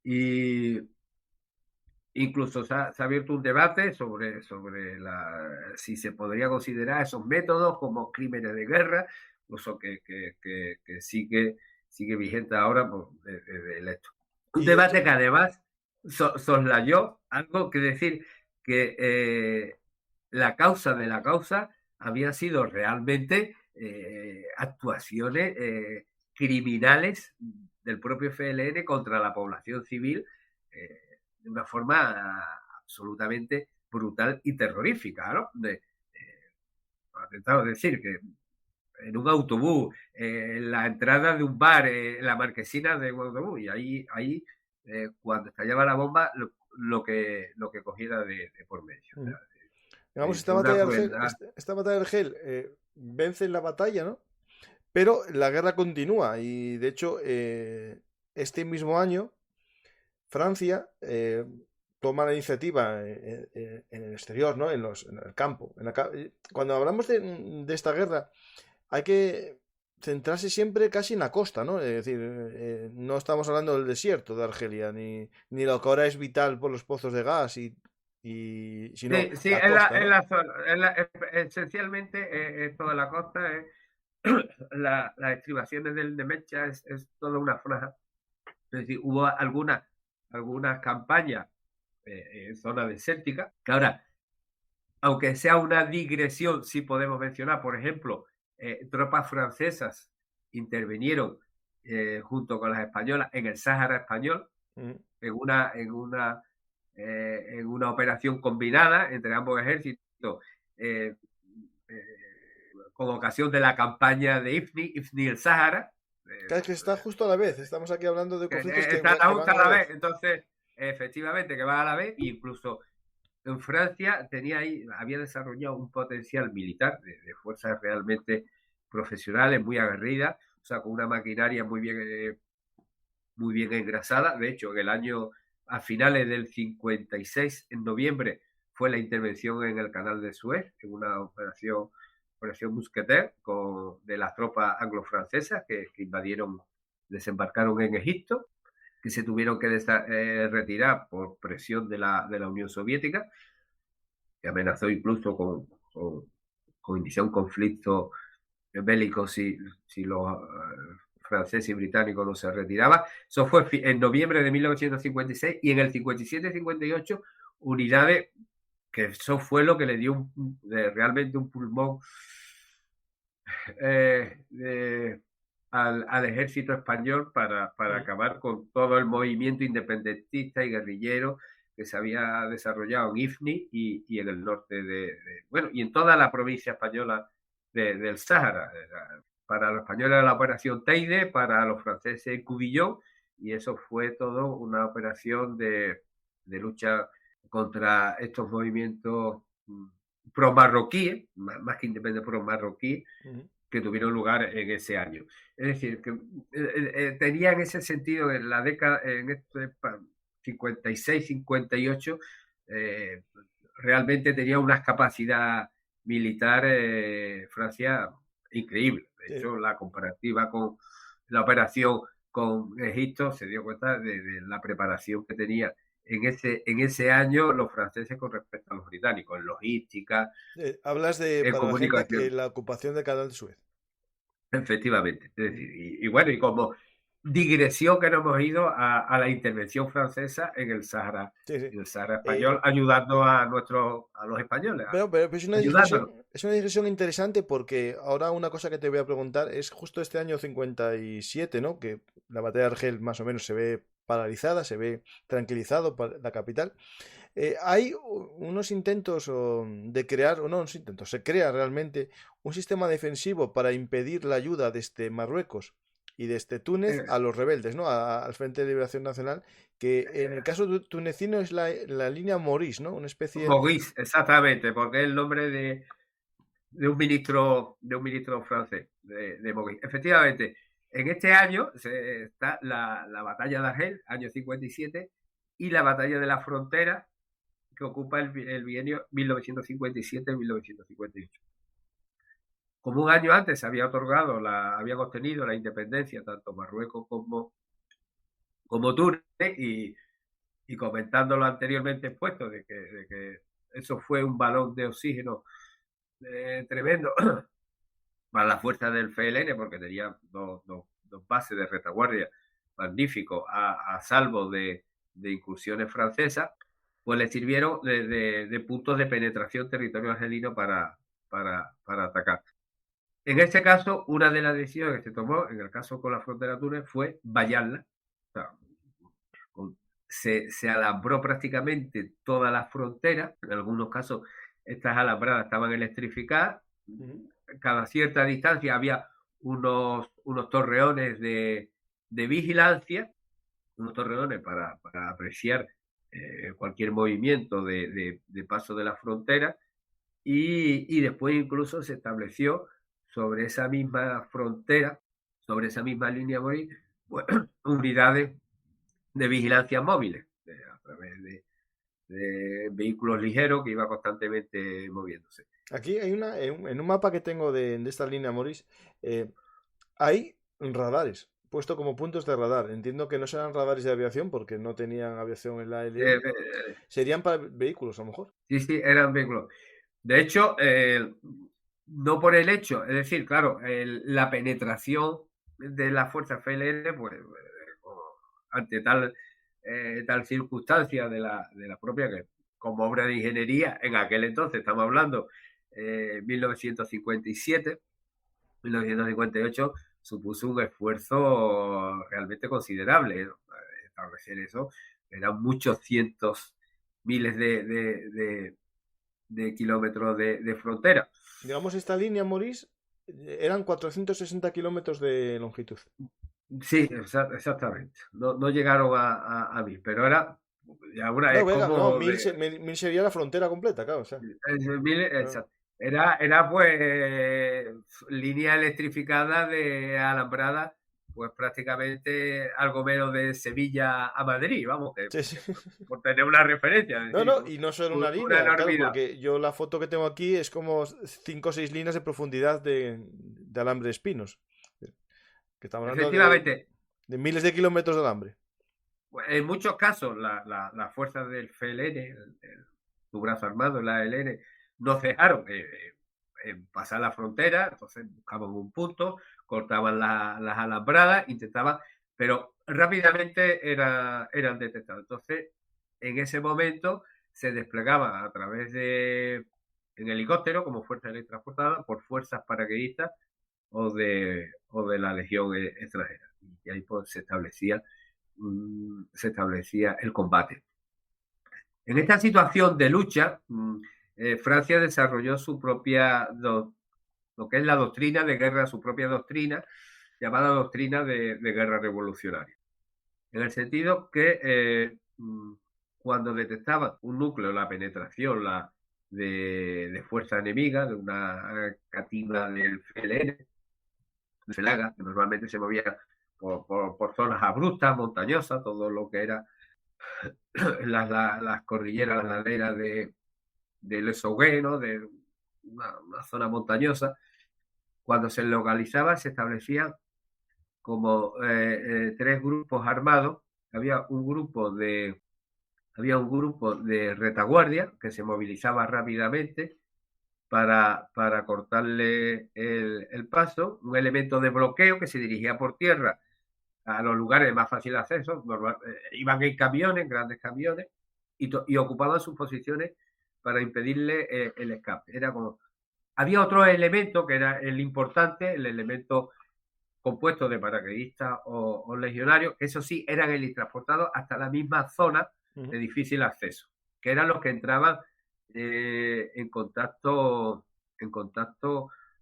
Y incluso se ha abierto un debate sobre si se podría considerar esos métodos como crímenes de guerra, incluso que sigue vigente ahora desde el hecho. Un debate que además soslayó algo que decir que la causa de la causa había sido realmente actuaciones criminales del propio FLN contra la población civil de una forma absolutamente brutal y terrorífica, ¿no? atentados, es decir, que en un autobús, en la entrada de un bar, en la marquesina de un autobús, y ahí cuando estallaba la bomba, lo que cogiera de por medio. O sea, Digamos, fue una crueldad. esta batalla de Argel vence en la batalla, ¿no? Pero la guerra continúa y de hecho este mismo año Francia toma la iniciativa en el exterior, ¿no? En el campo. Cuando hablamos de esta guerra hay que centrarse siempre casi en la costa, ¿no? Es decir, no estamos hablando del desierto de Argelia, ni lo que ahora es vital por los pozos de gas, sino Sí, sí, la costa, en ¿no? la zona, esencialmente es toda la costa, las estribaciones del Nemecha es toda una franja. Es decir, hubo algunas campañas en zona desértica, que ahora, aunque sea una digresión, sí podemos mencionar, por ejemplo, tropas francesas intervinieron junto con las españolas en el Sáhara español, Mm. en una operación combinada entre ambos ejércitos, eh, eh, con ocasión de la campaña de Ifni el Sáhara. Claro, es que está justo a la vez. Estamos aquí hablando de conflictos Está que justo van a a la la vez, vez. entonces, efectivamente, que va a la vez, e incluso en Francia había desarrollado un potencial militar de fuerzas realmente profesionales, muy aguerridas, o sea, con una maquinaria muy bien engrasada. De hecho, a finales del 56, en noviembre, fue la intervención en el canal de Suez, en una operación Musqueter de las tropas anglo-francesas que desembarcaron en Egipto, que se tuvieron que retirar por presión de la Unión Soviética, que amenazó incluso con iniciar un conflicto bélico si los franceses y británicos no se retiraban. Eso fue en noviembre de 1956 y en el 57-58 unidades, que eso fue lo que le dio realmente un pulmón al ejército español para Mm. acabar con todo el movimiento independentista y guerrillero que se había desarrollado en Ifni y en el norte bueno, y en toda la provincia española del Sáhara. Para los españoles era la operación Teide, para los franceses Cubillón, y eso fue todo una operación de lucha contra estos movimientos pro-marroquíes, más que independientes, pro-marroquíes, Mm. que tuvieron lugar en ese año. Es decir, que tenía en ese sentido en la década, en este 56, 58, realmente tenía una capacidad militar Francia increíble. De Sí. hecho, la comparativa con la operación con Egipto se dio cuenta de la preparación que tenía en ese año los franceses con respecto a los británicos, en logística, Hablas de, en para la gente, que comunicación. la ocupación del canal de Suez. Efectivamente. Es Mm. decir, y bueno, y como digresión que nos hemos ido a la intervención francesa Sí, sí. en el Sahara Eh, español, ayudando a los españoles, pero ayudándolos. es una digresión interesante porque ahora una cosa que te voy a preguntar es justo este año 57, ¿no? Que la batalla de Argel más o menos se ve paralizada, se ve tranquilizado para la capital. Hay unos intentos de crear, o no unos intentos, se crea realmente un sistema defensivo para impedir la ayuda desde Marruecos y desde Túnez Eh, a los rebeldes, ¿no? Al Frente de Liberación Nacional, que en el caso tunecino es la línea Maurice, ¿no? Una especie. Maurice, exactamente, porque es el nombre de un ministro francés, de Maurice. Efectivamente, en este año está la batalla de Argel, año 57, y la batalla de la frontera, que ocupa el bienio 1957-1958. Como un año antes se había habían obtenido la independencia tanto Marruecos como Túnez, y comentando lo anteriormente expuesto de que eso fue un balón de oxígeno tremendo para la fuerza del FLN, porque tenía dos bases de retaguardia magníficos a salvo de incursiones francesas, pues le sirvieron de puntos de penetración territorio argelino para atacar. En este caso, una de las decisiones que se tomó, en el caso con la frontera Túnez, fue vallarla. O sea, se alambró prácticamente toda la frontera. En algunos casos, estas alambradas estaban electrificadas, cada cierta distancia había unos torreones de vigilancia, unos torreones para apreciar cualquier movimiento de paso de la frontera, y después incluso se estableció sobre esa misma frontera, sobre esa misma línea Morí, pues, unidades de vigilancia móviles a través de vehículos ligeros que iba constantemente moviéndose. Aquí hay en un mapa que tengo de esta línea Morris, hay radares, puesto como puntos de radar. Entiendo que no serán radares de aviación porque no tenían aviación en la ALN. Serían para vehículos, a lo mejor. Sí, sí, eran vehículos. De hecho, no por el hecho, es decir, claro, la penetración de la fuerza FLN, pues ante tal circunstancia de la propia, que como obra de ingeniería, en aquel entonces, estamos hablando 1957, 1958, supuso un esfuerzo realmente considerable. Establecer eso, eran muchos cientos, miles de kilómetros de frontera. Digamos, esta línea, Morís, eran 460 kilómetros de longitud. Sí, exactamente. No llegaron a 1000, pero era ya No, venga, no, 1000 sería la frontera completa, claro. O sea, exacto. Era pues línea electrificada de alambrada, pues prácticamente algo menos de Sevilla a Madrid, vamos, que, sí. por tener una referencia. No, no, y no solo una línea, claro, enormidad. porque yo la foto que tengo aquí es como 5 o 6 líneas de profundidad de alambre de espinos. Que estamos hablando Efectivamente, de miles de kilómetros de alambre. en muchos casos las fuerzas del FLN, su brazo armado, la ALN, no cejaron en pasar la frontera, entonces buscaban un punto, cortaban las alambradas, intentaban, pero rápidamente eran detectados. Entonces, en ese momento se desplegaban a través en helicóptero como fuerza transportada por fuerzas paracaidistas o de la Legión extranjera. Y ahí pues se establecía el combate. En esta situación de lucha, Francia desarrolló su propia, lo que es la doctrina de guerra, su propia doctrina, llamada doctrina de guerra revolucionaria. En el sentido que cuando detectaban un núcleo, la penetración de fuerza enemiga, de una cativa del FLN, de Felaga, que normalmente se movía por zonas abruptas, montañosas, todo lo que era las cordilleras, las laderas del Esaugué, ¿no? De una zona montañosa. Cuando se localizaba, se establecían como 3 grupos armados. Había un grupo de retaguardia que se movilizaba rápidamente para cortarle el paso, un elemento de bloqueo que se dirigía por tierra a los lugares de más fácil acceso, iban en camiones, grandes camiones, y ocupaban sus posiciones para impedirle el escape. Era como... Había otro elemento que era el importante, el elemento compuesto de paracaidistas o legionarios, que eso sí eran transportados hasta la misma zona de difícil acceso, que eran los que entraban en contacto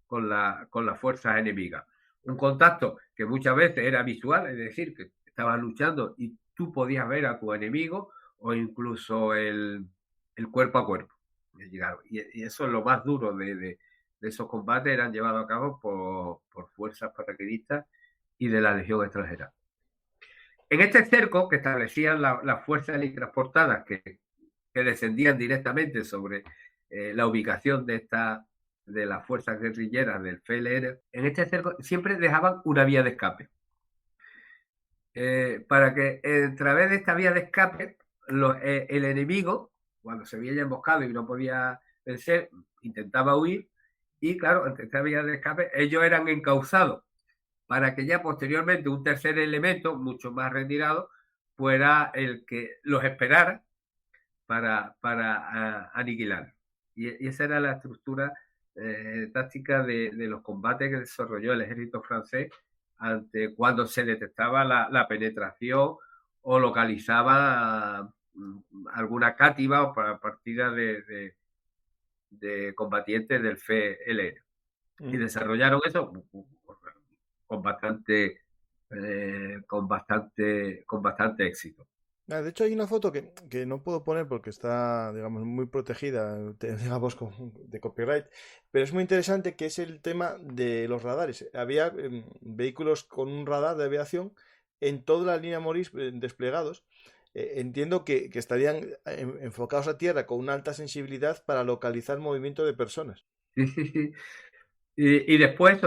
con las fuerzas enemigas. Un contacto que muchas veces era visual, es decir, que estabas luchando y tú podías ver a tu enemigo, o incluso el cuerpo a cuerpo. Y eso es lo más duro de esos combates, eran llevados a cabo por fuerzas paracaidistas y de la Legión extranjera. En este cerco que establecían las fuerzas transportadas que descendían directamente sobre la ubicación de las fuerzas guerrilleras del FLN, en este cerco siempre dejaban una vía de escape. Para que a través de esta vía de escape el enemigo, cuando se veía emboscado y no podía vencer, intentaba huir, y claro, ante esta vía de escape ellos eran encauzados para que ya posteriormente un tercer elemento, mucho más retirado, fuera el que los esperara para aniquilar. Y esa era la estructura táctica de los combates que desarrolló el ejército francés ante cuando se detectaba la penetración o localizaba alguna cátiva o partida de combatientes del FLN. y desarrollaron eso con bastante, con bastante éxito. De hecho, hay una foto que no puedo poner porque está, digamos, muy protegida, digamos, de copyright, pero es muy interesante que es el tema de los radares. Había vehículos con un radar de aviación en toda la línea Morris desplegados. Entiendo que estarían enfocados a tierra con una alta sensibilidad para localizar movimiento de personas. Sí, sí, sí. Y después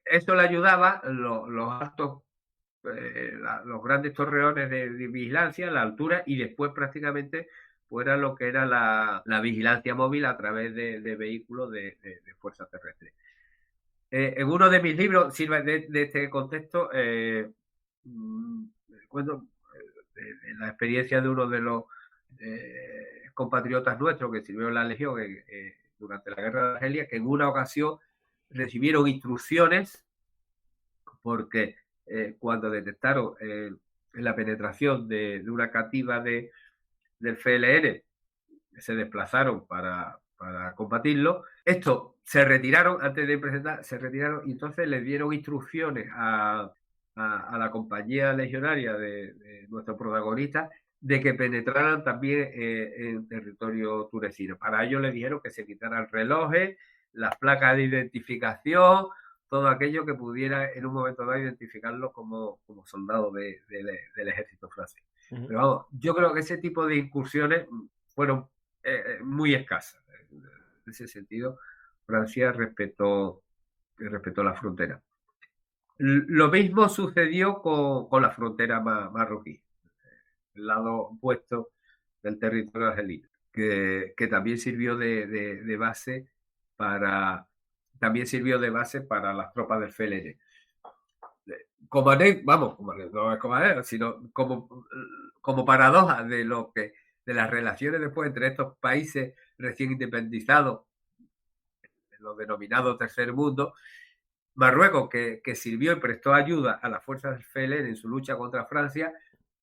eso le ayudaba los altos, los grandes torreones de vigilancia, la altura, y después prácticamente fuera lo que era la vigilancia móvil a través de vehículos de fuerza terrestre. En uno de mis libros sirve de este contexto, cuento de la experiencia de uno de los compatriotas nuestros que sirvió en la Legión durante la Guerra de Argelia, que en una ocasión recibieron instrucciones porque cuando detectaron la penetración de una cativa del FLN, se desplazaron para combatirlo. Estos se retiraron, antes de presentar, se retiraron y entonces les dieron instrucciones a la compañía legionaria de nuestro protagonista de que penetraran también en territorio tunecino. Para ello les dijeron que se quitaran relojes, las placas de identificación, todo aquello que pudiera en un momento dado identificarlos como soldados del ejército francés. Pero vamos, yo creo que ese tipo de incursiones fueron muy escasas. En ese sentido, Francia respetó la frontera. Lo mismo sucedió con la frontera marroquí, el lado opuesto del territorio argelino, que también sirvió de base para las tropas del FLN. No es como sino como paradoja de las relaciones después entre estos países recién independizados, los denominados tercer mundo. Marruecos, que sirvió y prestó ayuda a las fuerzas del FLN en su lucha contra Francia,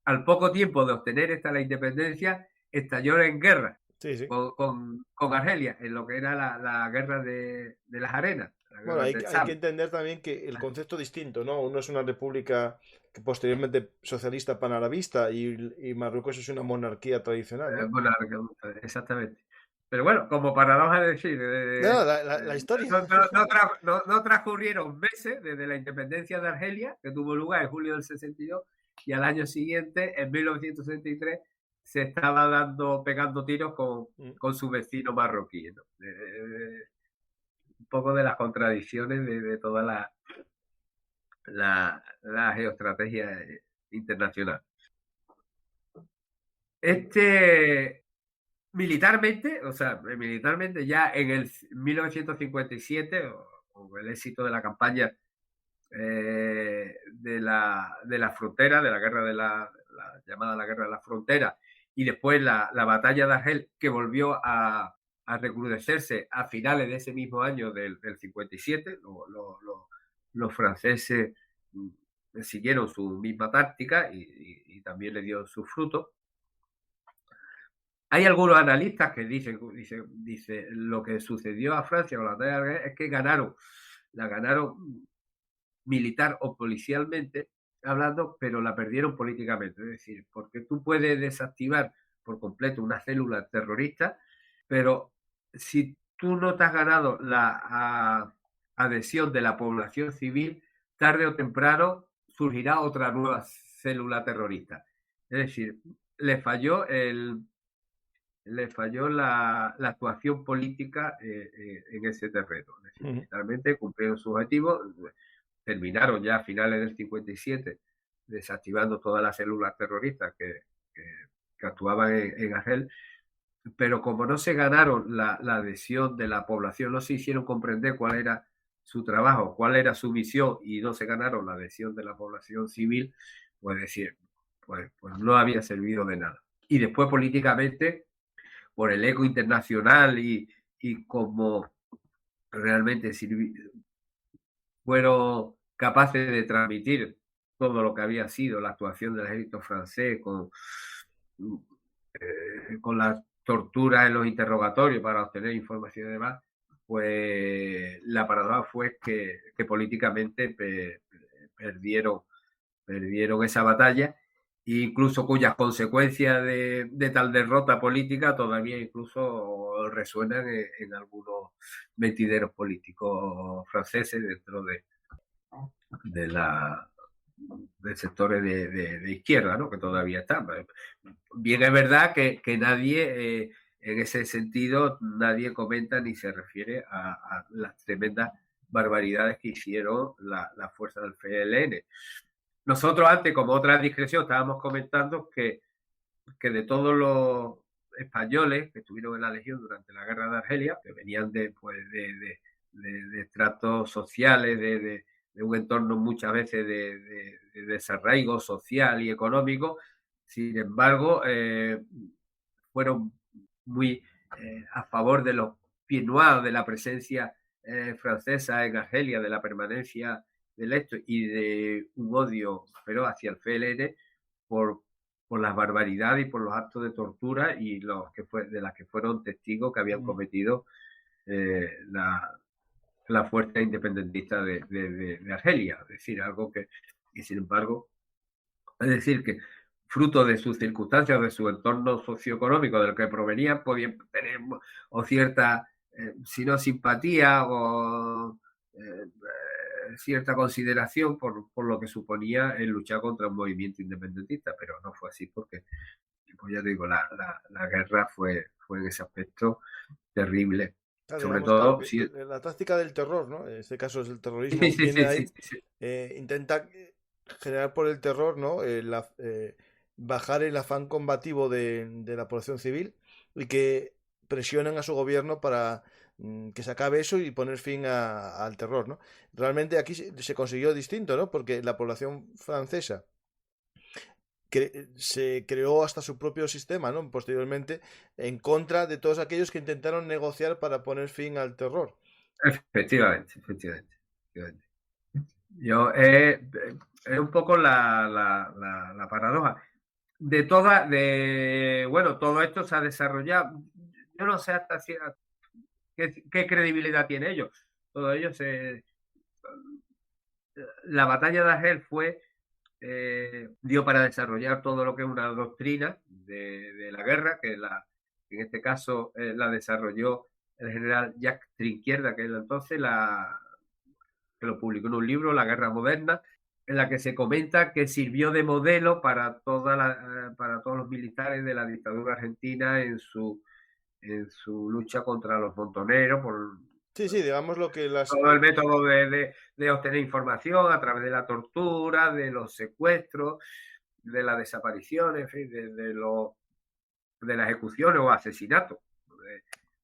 al poco tiempo de obtener la independencia, estalló en guerra Sí, sí. con Argelia, en lo que era la guerra de las arenas, la Bueno, guerra del hay que sable. entender también que el concepto distinto, ¿no? Uno es una república que posteriormente socialista panarabista y Marruecos es una monarquía tradicional, ¿no? Bueno, exactamente. Pero bueno, como paradoja de decir, No, la historia. no transcurrieron meses desde la independencia de Argelia, que tuvo lugar en julio del 62, y al año siguiente, en 1963, se estaba pegando tiros con su vecino marroquí, ¿no? Un poco de las contradicciones de toda la geoestrategia internacional. Militarmente ya en el 1957, con el éxito de la campaña de la frontera, de la guerra la llamada la guerra de la frontera, y después la batalla de Argel, que volvió a recrudecerse a finales de ese mismo año del 57, los franceses siguieron su misma táctica y también le dio sus frutos. Hay algunos analistas que dicen lo que sucedió a Francia con la batalla de Argel es que la ganaron militar o policialmente hablando, pero la perdieron políticamente. Es decir, porque tú puedes desactivar por completo una célula terrorista, pero si tú no te has ganado la adhesión de la población civil, tarde o temprano surgirá otra nueva célula terrorista. Es decir, le falló la actuación política en ese terreno. Es decir, militarmente cumplieron su objetivo, terminaron ya a finales del 57 desactivando todas las células terroristas que actuaban en Argel, pero como no se ganaron la adhesión de la población, no se hicieron comprender cuál era su trabajo, cuál era su misión, y no se ganaron la adhesión de la población civil, pues decir, pues no había servido de nada. Y después políticamente, por el eco internacional y como realmente fueron capaces de transmitir todo lo que había sido la actuación del ejército francés con las torturas en los interrogatorios para obtener información y demás, pues la paradoja fue que políticamente perdieron, perdieron esa batalla, incluso cuyas consecuencias de tal derrota política todavía incluso resuenan en algunos mentideros políticos franceses dentro de la de sectores de izquierda, ¿no? Que todavía están. Bien es verdad que nadie, en ese sentido, nadie comenta ni se refiere a las tremendas barbaridades que hicieron la fuerza del FLN. Nosotros antes, como otra discreción, estábamos comentando que de todos los españoles que estuvieron en la Legión durante la guerra de Argelia, que venían pues, de estratos sociales, de un entorno muchas veces de desarraigo social y económico, sin embargo, fueron muy a favor de los pieds noirs, de la presencia francesa en Argelia, de la permanencia del esto y de un odio feroz hacia el FLN por, por las barbaridades y por los actos de tortura y de las que fueron testigos que habían cometido la fuerza independentista de Argelia. Es decir, algo que sin embargo, es decir, que fruto de sus circunstancias, de su entorno socioeconómico del que provenían, podían tener o cierta, si no simpatía o cierta consideración por lo que suponía el luchar contra un movimiento independentista, pero no fue así porque, pues ya digo, la guerra fue en ese aspecto terrible. Claro, Sobre digamos, todo, sí, la táctica del terror, ¿no? En este caso es el terrorismo, sí, sí, viene sí, ahí, sí, sí. intenta generar por el terror, ¿no? Bajar el afán combativo de la población civil y que presionen a su gobierno para que se acabe eso y poner fin al terror, ¿no? Realmente aquí se consiguió distinto, ¿no? Porque la población francesa se creó hasta su propio sistema, ¿no? Posteriormente, en contra de todos aquellos que intentaron negociar para poner fin al terror. Efectivamente, efectivamente, efectivamente. Yo, es un poco la paradoja. Bueno, todo esto se ha desarrollado. Yo no sé hasta qué credibilidad tiene ello. Todo ello la batalla de Argel dio para desarrollar todo lo que es una doctrina de la guerra, en este caso la desarrolló el general Jacques Trinquierda, que era entonces que lo publicó en un libro, La Guerra Moderna, en la que se comenta que sirvió de modelo para para todos los militares de la dictadura argentina en su lucha contra los montoneros, por Sí, sí, digamos lo que todo el método de obtener información a través de la tortura, de los secuestros, de las desapariciones, en fin, de las ejecuciones o asesinatos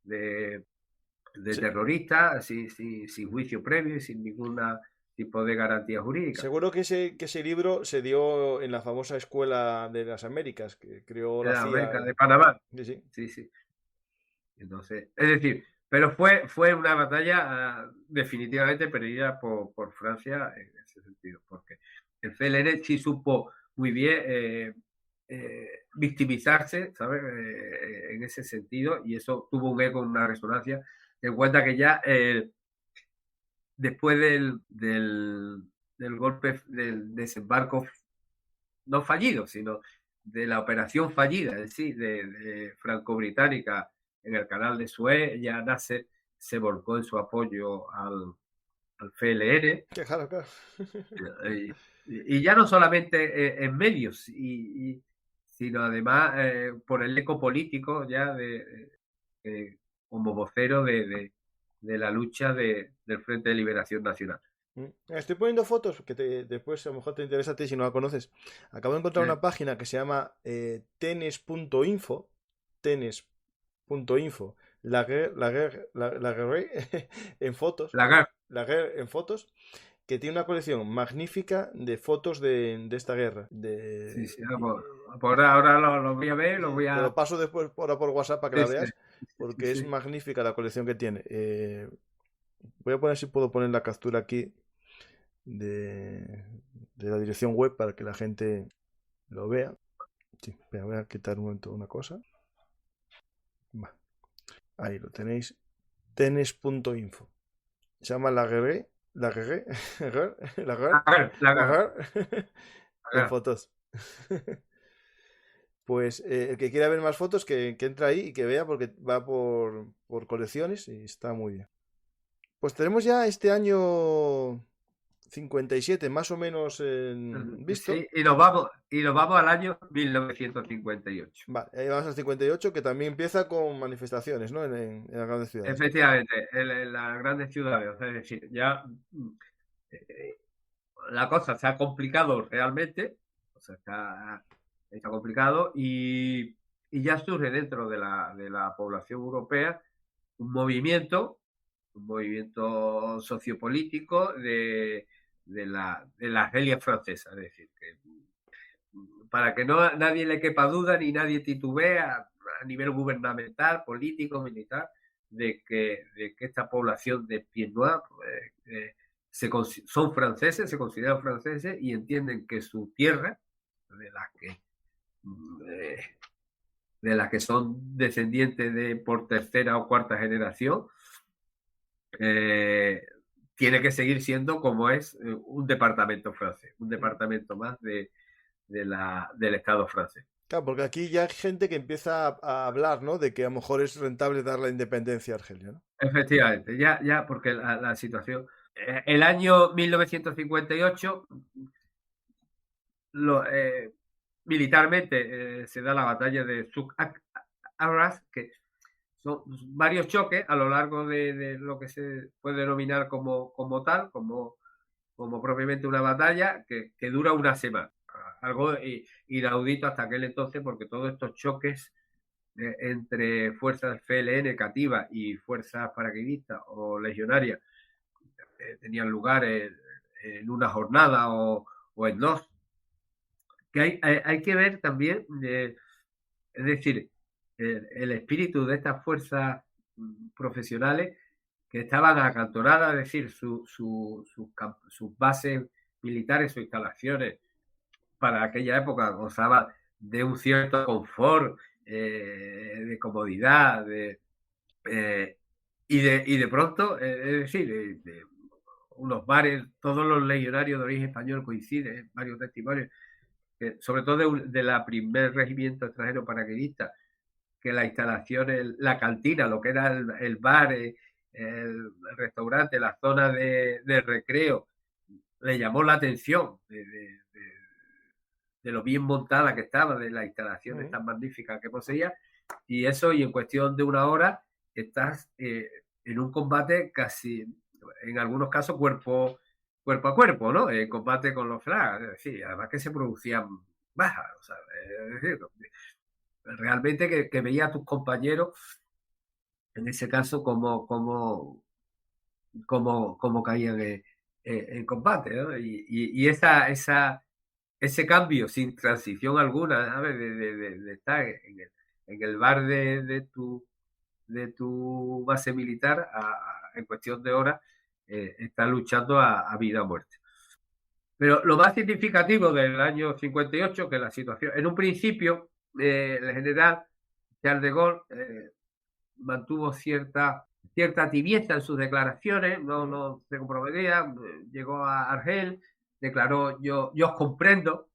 de, de sí, terroristas sin juicio previo y sin ningún tipo de garantía jurídica. seguro que ese libro se dio en la famosa Escuela de las Américas que creó De la la América, CIA. de Panamá. Sí, sí. Sí, sí. Entonces, es decir, pero fue una batalla definitivamente perdida por Francia en ese sentido, porque el FLN sí supo muy bien victimizarse, ¿sabes? En ese sentido, y eso tuvo un eco, una resonancia. Ten en cuenta que ya después del golpe, del desembarco no fallido, sino de la operación fallida, es decir, de franco-británica en el canal de Suez, ya Nasser se volcó en su apoyo al FLN, Que claro, claro. y ya no solamente en medios, sino además por el eco político ya como vocero de la lucha del Frente de Liberación Nacional. Estoy poniendo fotos que después a lo mejor te interesa a ti si no la conoces. Acabo de encontrar una página que se llama tenes.info. Tenes.info. La guerre en fotos. La, La guerre en fotos. Que tiene una colección magnífica de fotos de esta guerra. sí, sí, por ahora lo voy a ver, lo Sí, voy te lo a... paso después por WhatsApp para que la Sí, sí, veas. sí, Porque es sí. magnífica la colección que tiene. Voy a poner si puedo poner la captura aquí de, de la dirección web para que la gente lo vea. Sí, espera, voy a quitar un momento una cosa. Va, ahí lo tenéis. Tenis.info. Se llama La Guerre de fotos. Pues el que quiera ver más fotos, que entre ahí y que vea, porque va por colecciones y está muy bien. Pues tenemos ya este año 57 más o menos visto. Sí, y nos vamos al año 1958. Vale, ahí vamos al 58, que también empieza con manifestaciones, ¿no? En las grandes ciudades. Efectivamente, en las grandes ciudades. O sea, es decir, ya eh, la cosa se ha complicado realmente, o sea, está complicado y ya surge dentro de la población europea un movimiento sociopolítico de la Argelia francesa. Es decir, que para que nadie le quepa duda ni nadie titubea a nivel gubernamental, político, militar, de que esta población de Pied Noir son franceses, se consideran franceses y entienden que su tierra, de las que son descendientes por tercera o cuarta generación, tiene que seguir siendo como es un departamento francés, un departamento más del Estado francés. Claro, porque aquí ya hay gente que empieza a hablar, ¿no? De que a lo mejor es rentable dar la independencia a Argelia, ¿no? Efectivamente, ya porque la situación... el año 1958, militarmente, se da la batalla de Souk Ahras, que son varios choques a lo largo de lo que se puede denominar como tal, como propiamente una batalla que dura una semana. Algo inaudito hasta aquel entonces, porque todos estos choques entre fuerzas FLN cativas y fuerzas paracaidistas o legionarias tenían lugar en una jornada o en dos. Que hay que ver también, es decir, el espíritu de estas fuerzas profesionales que estaban acantonadas, es decir, sus bases militares, sus instalaciones, para aquella época gozaban de un cierto confort, de comodidad, y de pronto, es decir, unos bares, todos los legionarios de origen español coinciden, varios testimonios, sobre todo de la primer regimiento extranjero paracaidista, que las instalaciones, la cantina, lo que era el bar, el restaurante, la zona de recreo, le llamó la atención de lo bien montada que estaba, de las instalaciones tan magníficas que poseía, y eso, y en cuestión de una hora, estás en un combate casi, en algunos casos, cuerpo a cuerpo, ¿no? En combate con los flags, es decir, además que se producían bajas, o sea, es decir, realmente que veía a tus compañeros, en ese caso, como caían en combate, ¿no? Y ese cambio sin transición alguna, ¿sabes? De estar en el bar de tu base militar en cuestión de horas, está luchando a vida o muerte. Pero lo más significativo del año 58, que la situación, en un principio, el general Charles de Gaulle mantuvo cierta tibieza en sus declaraciones, no se comprometía, llegó a Argel, declaró: yo os comprendo,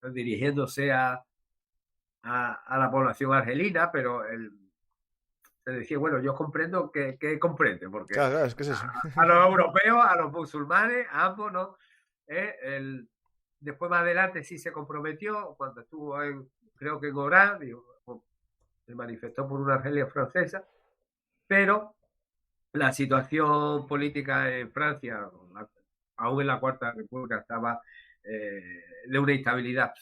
dirigiéndose a la población argelina, pero él se decía: bueno, yo comprendo que comprende, porque claro, es que es eso. a los europeos, a los musulmanes, a ambos, ¿no? Después, más adelante, sí se comprometió, cuando estuvo creo que en Orán, se manifestó por una Argelia francesa, pero la situación política en Francia, aún en la Cuarta República, estaba de una instabilidad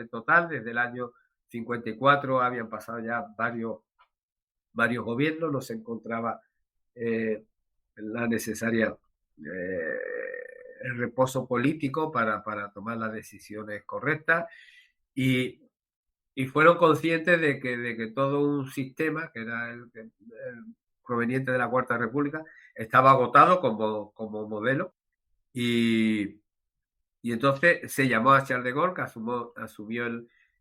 total. Desde el año 54 habían pasado ya varios gobiernos, no se encontraba la necesaria el reposo político para tomar las decisiones correctas, y fueron conscientes de que todo un sistema, que era el proveniente de la Cuarta República, estaba agotado como modelo, y entonces se llamó a Charles de Gaulle, que asumió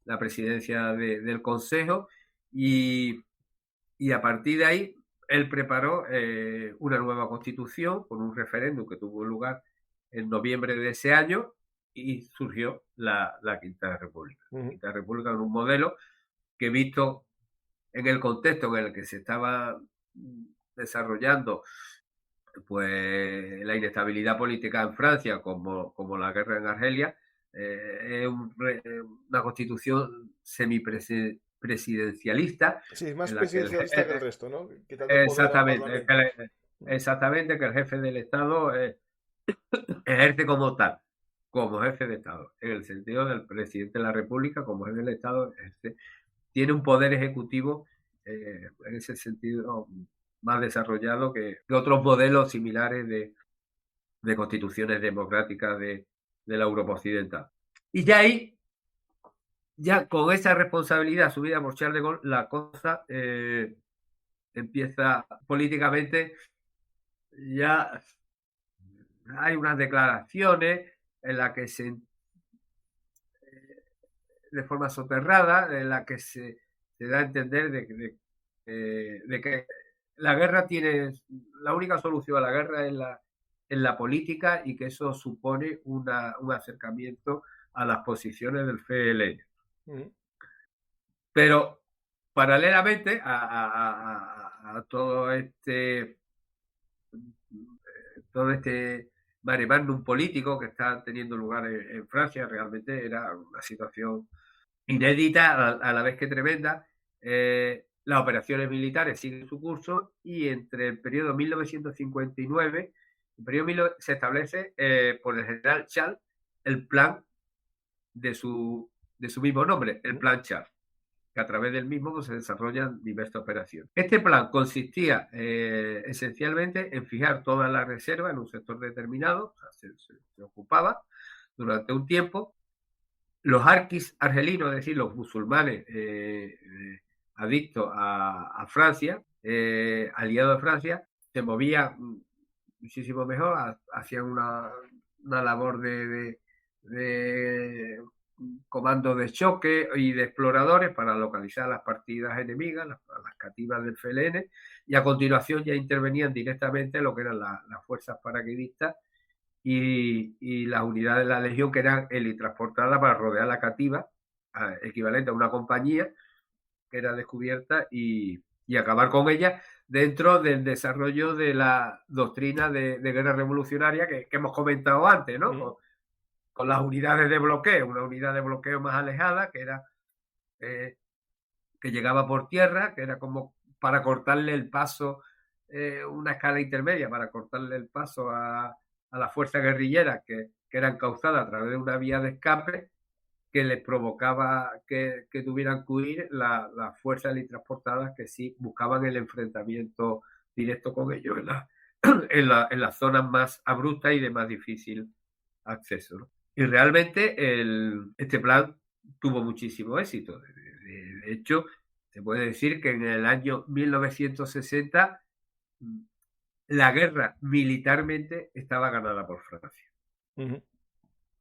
la presidencia del Consejo, y a partir de ahí él preparó una nueva constitución con un referéndum que tuvo lugar en noviembre de ese año y surgió la Quinta República. La Quinta República es un modelo que, visto en el contexto en el que se estaba desarrollando pues la inestabilidad política en Francia, como la guerra en Argelia, es una constitución semipresidencialista. Sí, es más En la que presidencialista que el resto, ¿no? Quitando poder al exactamente, Parlamento. exactamente, que el jefe del Estado ejerce como tal, como jefe de Estado, en el sentido del presidente de la República, como jefe del Estado, tiene un poder ejecutivo en ese sentido más desarrollado que otros modelos similares de constituciones democráticas de la Europa occidental. Y ya ahí, ya con esa responsabilidad asumida por Charles de Gaulle, la cosa empieza políticamente. Ya hay unas declaraciones en las que de forma soterrada, en la que se da a entender de que la guerra la única solución a la guerra es en la política, y que eso supone un acercamiento a las posiciones del FLN. Pero paralelamente a todo este mare magnum político que está teniendo lugar en Francia, realmente era una situación inédita a la vez que tremenda. Las operaciones militares siguen su curso, y entre el periodo 1959 se establece por el general Charles el plan de su mismo nombre, el Plan Charles, que a través del mismo se desarrollan diversas operaciones. Este plan consistía esencialmente en fijar todas las reservas en un sector determinado, o sea, se ocupaba durante un tiempo. Los arquis argelinos, es decir, los musulmanes adictos a Francia, aliados de Francia, se movían muchísimo mejor, hacían una labor de comandos de choque y de exploradores para localizar las partidas enemigas, las cativas del FLN, y a continuación ya intervenían directamente lo que eran las fuerzas paracaidistas y las unidades de la Legión, que eran helitransportadas para rodear la cativa, equivalente a una compañía que era descubierta, y acabar con ella dentro del desarrollo de la doctrina de guerra revolucionaria que hemos comentado antes, ¿no? Con las unidades de bloqueo, una unidad de bloqueo más alejada, que era que llegaba por tierra, que era como para cortarle el paso, una escala intermedia para cortarle el paso a las fuerzas guerrilleras que eran causadas a través de una vía de escape que les provocaba que tuvieran que huir las fuerzas transportadas, que sí buscaban el enfrentamiento directo con ellos en las zonas más abruptas y de más difícil acceso, ¿no? Y realmente este plan tuvo muchísimo éxito. De hecho, se puede decir que en el año 1960 la guerra militarmente estaba ganada por Francia.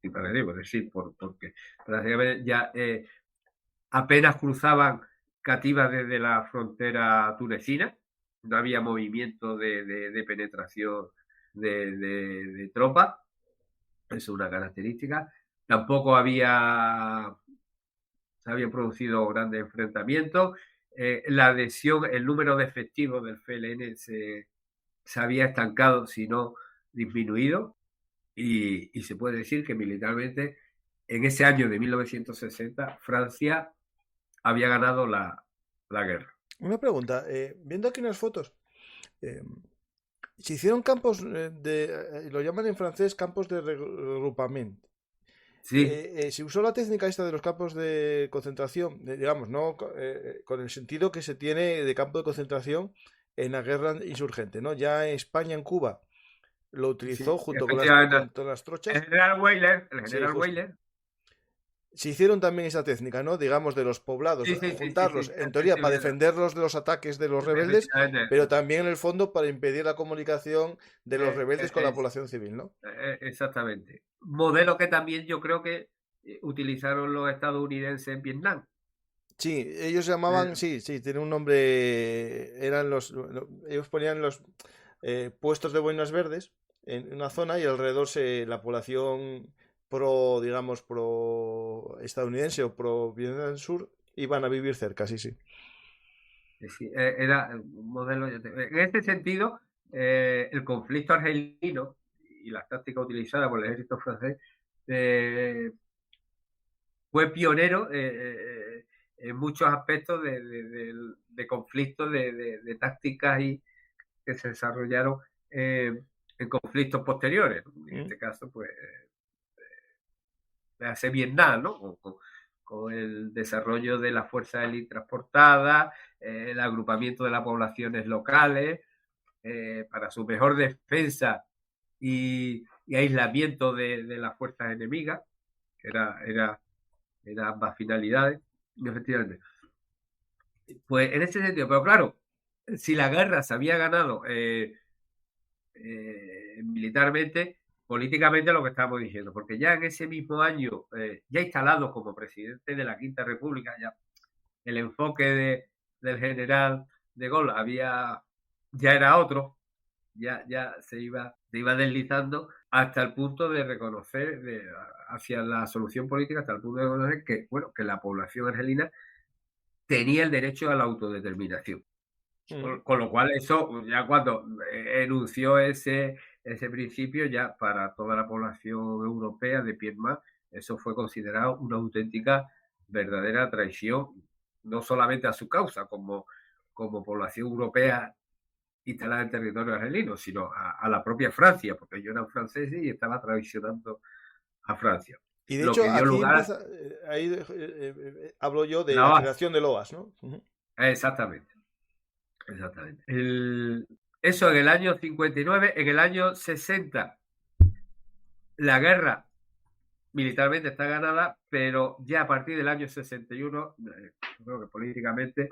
Y para es decir, porque prácticamente ya apenas cruzaban cativas desde la frontera tunecina, no había movimiento de penetración de tropas. Eso es una característica. Tampoco se habían producido grandes enfrentamientos. La adhesión, el número de efectivos del FLN se había estancado, si no disminuido, y se puede decir que militarmente en ese año de 1960 Francia había ganado la guerra. Una pregunta, viendo aquí unas fotos, se hicieron campos lo llaman en francés campos de regroupement. Sí. Se usó la técnica esta de los campos de concentración, digamos, no con el sentido que se tiene de campo de concentración en la guerra insurgente, ¿no? Ya en España, en Cuba, lo utilizó junto con las trochas. El general Weyler, se hicieron también esa técnica, ¿no? Digamos, de los poblados, juntarlos, en teoría, para defenderlos de los ataques de los rebeldes, pero también en el fondo para impedir la comunicación de los rebeldes con la población civil, ¿no? Sí, ellos llamaban, Eh, sí, sí, tiene un nombre, eran ellos ponían los puestos de boinas verdes en una zona y alrededor la población pro, digamos, pro estadounidense o pro Vietnam del Sur iban a vivir cerca, sí, sí. sí, era un modelo. En este sentido, el conflicto argelino y las tácticas utilizadas por el ejército francés eh, fue pionero en muchos aspectos de conflictos, de tácticas que se desarrollaron en conflictos posteriores, ¿no? En Mm. este caso, pues, hace Vietnam, ¿no? Con el desarrollo de la fuerza élite transportada, el agrupamiento de las poblaciones locales, para su mejor defensa y aislamiento de las fuerzas enemigas, que era ambas finalidades, efectivamente. Pues en ese sentido, pero claro, si la guerra se había ganado militarmente, políticamente lo que estábamos diciendo, porque ya en ese mismo año, ya instalado como presidente de la Quinta República, ya el enfoque del general de Gaulle ya era otro, ya se iba deslizando hasta el punto de reconocer, hacia la solución política, hasta el punto de reconocer que, bueno, que la población argelina tenía el derecho a la autodeterminación. Mm. Con lo cual, eso, ya cuando enunció ese principio, ya para toda la población europea de pie en más, eso fue considerado una auténtica, verdadera traición, no solamente a su causa como población europea instalada en territorio argelino, sino a la propia Francia, porque ellos eran franceses y estaba traicionando a Francia. Y de Lo hecho, que dio aquí lugar empieza, ahí hablo yo de la la OAS. creación del OAS, ¿no? Ujú. Exactamente, exactamente. Eso en el año 59. En el año 60 la guerra militarmente está ganada, pero ya a partir del año 61, yo creo que políticamente,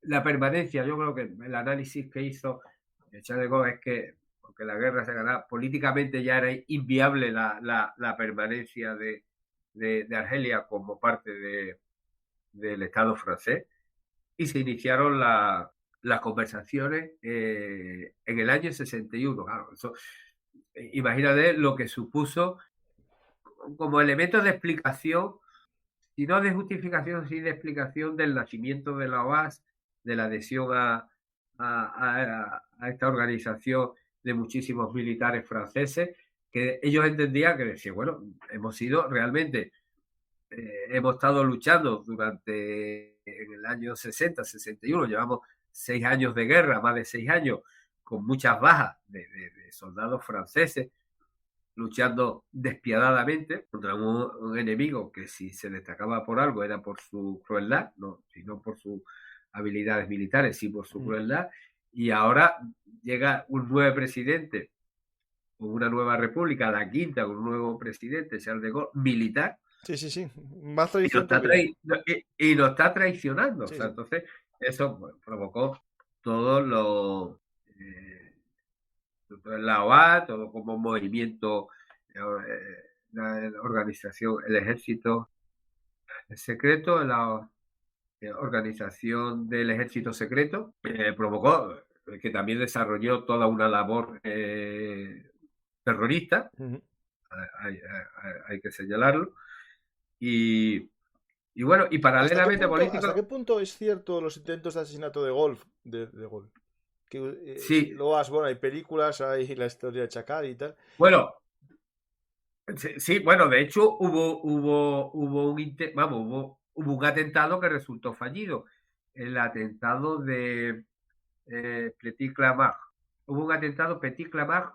la permanencia, yo creo que el análisis que hizo Charles de Gaulle es que, aunque la guerra se ganaba, políticamente ya era inviable la permanencia de Argelia como parte del Estado francés, y se iniciaron las conversaciones en el año 61. Claro, eso, imagínate lo que supuso como elementos de explicación, y no de justificación, sí de explicación del nacimiento de la OAS, de la adhesión a esta organización de muchísimos militares franceses, que ellos entendían que decían, bueno, hemos sido realmente, hemos estado luchando durante en el año 60, 61, llevamos 6 años de guerra, más de 6 años, con muchas bajas de soldados franceses, luchando despiadadamente contra un enemigo que, si se destacaba por algo, era por su crueldad, no, sino por sus habilidades militares, sí por su Mm. crueldad. Y ahora llega un nuevo presidente, una nueva república, la quinta, con un nuevo presidente, Charles de Gaulle, militar, Sí, sí, sí. Más y nos tradición está, todavía. y nos está traicionando. O Sí, sea, sí. entonces, eso, pues, provocó todo la OA, todo como movimiento, la organización, el ejército secreto, la organización del ejército secreto, provocó que también desarrolló toda una labor terrorista, Ujú. hay que señalarlo, y, y bueno, y paralelamente Hasta qué político, punto es cierto los intentos de asesinato de Golf, de Gaulle? Que, sí, LOAS, bueno, hay películas, hay la historia de Chacal y tal. bueno, sí, sí, bueno, de hecho hubo un atentado que resultó fallido, el atentado de Petit Clamart. Hubo un atentado, Petit Clamart,